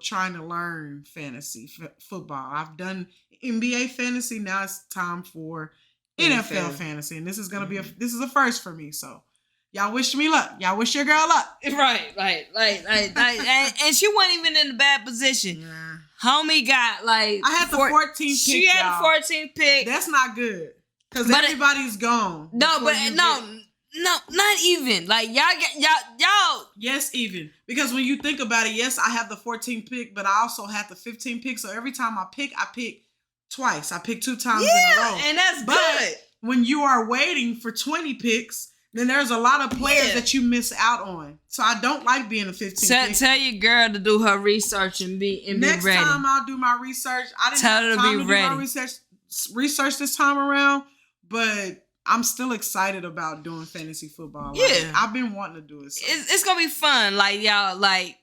trying to learn fantasy football. I've done NBA fantasy. Now it's time for NFL fantasy. And this is going to be this is a first for me. So y'all wish me luck. Y'all wish your girl luck. Right. And she wasn't even in a bad position. Yeah. Homie got I had the 14th pick. She had the 14th pick. That's not good. Because everybody's gone. No, No, not even. Like, y'all. Yes, even. Because when you think about it, yes, I have the 14 pick, but I also have the 15 pick. So every time I pick twice. I pick 2 times in a row. And that's but good. when you are waiting for 20 picks, then there's a lot of players that you miss out on. So I don't like being a 15 pick. Tell your girl to do her research and be ready. Next time I'll do my research. I didn't have time to do my research this time around, but I'm still excited about doing fantasy football. Yeah. I've been wanting to do it. So. It's going to be fun. Like, y'all, like,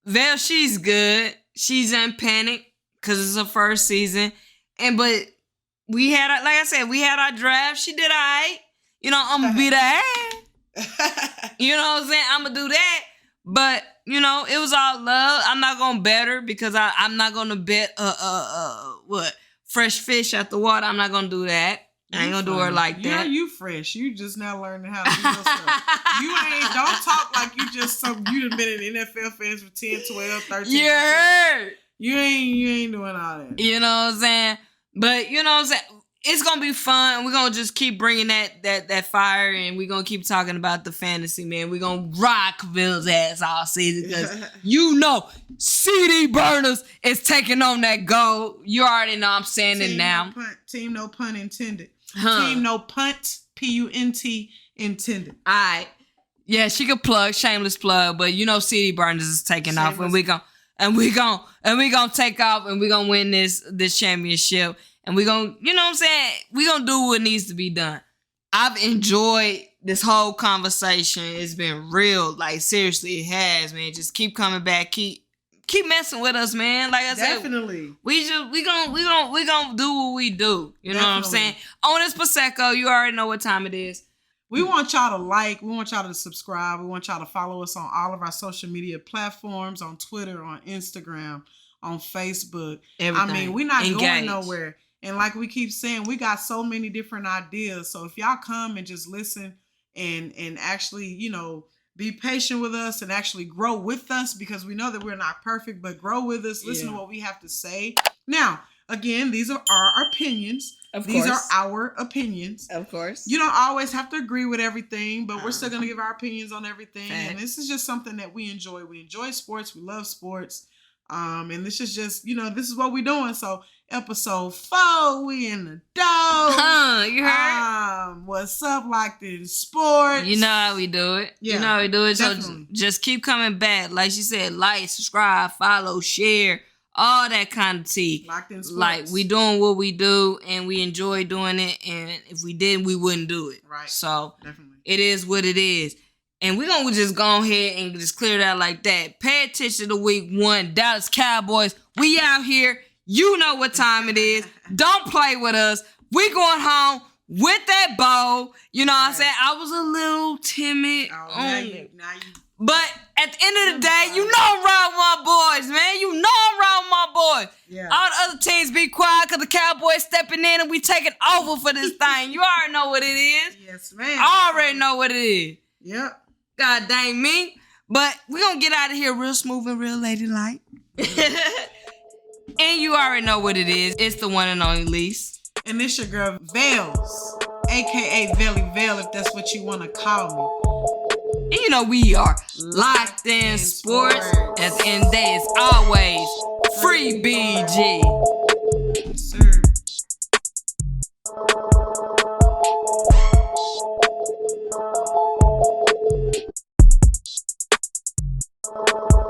Vel, she's good. She's in panic because it's her first season. But we had, like I said, we had our draft. She did all right. You know, I'm going to beat her ass. You know what I'm saying? I'm going to do that. But, you know, it was all love. I'm not going to bet her because I'm not going to bet fresh fish out the water. I'm not going to do that. I ain't gonna do her like that. Yeah, you fresh. You just now learning how to do your stuff. Don't talk like you just you done been in NFL fans for 10, 12, 13. You heard. You ain't doing all that. You know what I'm saying? But you know what I'm saying? It's gonna be fun. We're gonna just keep bringing that fire, and we're gonna keep talking about the fantasy, man. We're gonna rock Bill's ass all season because you know CD Burners is taking on that goal. You already know I'm saying it now. Team no pun intended. Team no punt, P-U-N-T intended. All right. Yeah, she could plug, shameless plug, but you know CD Burners is taking off, and we gonna take off, and we gonna win this championship, and we gonna, you know what I'm saying? We gonna do what needs to be done. I've enjoyed this whole conversation. It's been real, like seriously, it has, man. Just keep coming back, keep messing with us, man. Like I said, definitely. We gonna do what we do. You know what I'm saying? On this Prosecco, you already know what time it is. We want y'all to like. We want y'all to subscribe. We want y'all to follow us on all of our social media platforms, on Twitter, on Instagram, on Facebook. Everything. I mean, we're not Engage. going nowhere. And like we keep saying, we got so many different ideas. So if y'all come and just listen and actually, you know, be patient with us and actually grow with us, because we know that we're not perfect, but grow with us. Listen to what we have to say. Now, again, these are our opinions. These are our opinions. Of course. You don't always have to agree with everything, but we're still going to give our opinions on everything. And this is just something that we enjoy. We enjoy sports. We love sports. And this is just, you know, this is what we're doing. So episode 4, we in the dough. You heard? What's up, Locked in Sports? You know how we do it. Yeah, you know how we do it. definitely. So just keep coming back. Like she said, like, subscribe, follow, share, all that kind of tea. Locked in Sports. Like, we doing what we do, and we enjoy doing it. And if we didn't, we wouldn't do it. Right. So definitely. It is what it is. And we're going to just go ahead and just clear that like that. Pay attention to week 1. Dallas Cowboys. We out here. You know what time it is. Don't play with us. We going home with that bowl. You know what I'm saying? I was a little timid. Now you. But at the end of the day, you know I'm riding with my boys, man. You know I'm riding with my boys. Yeah. All the other teams be quiet because the Cowboys stepping in and we taking over for this thing. You already know what it is. Yes, man. I already know what it is. Yep. God dang me. But we're going to get out of here real smooth and real ladylike. And you already know what it is. It's the one and only Lyse. And this your girl, Velz, a.k.a. Velly Vel, if that's what you want to call me. And you know we are Locked in Sports. At the end of the day, it's always free BG.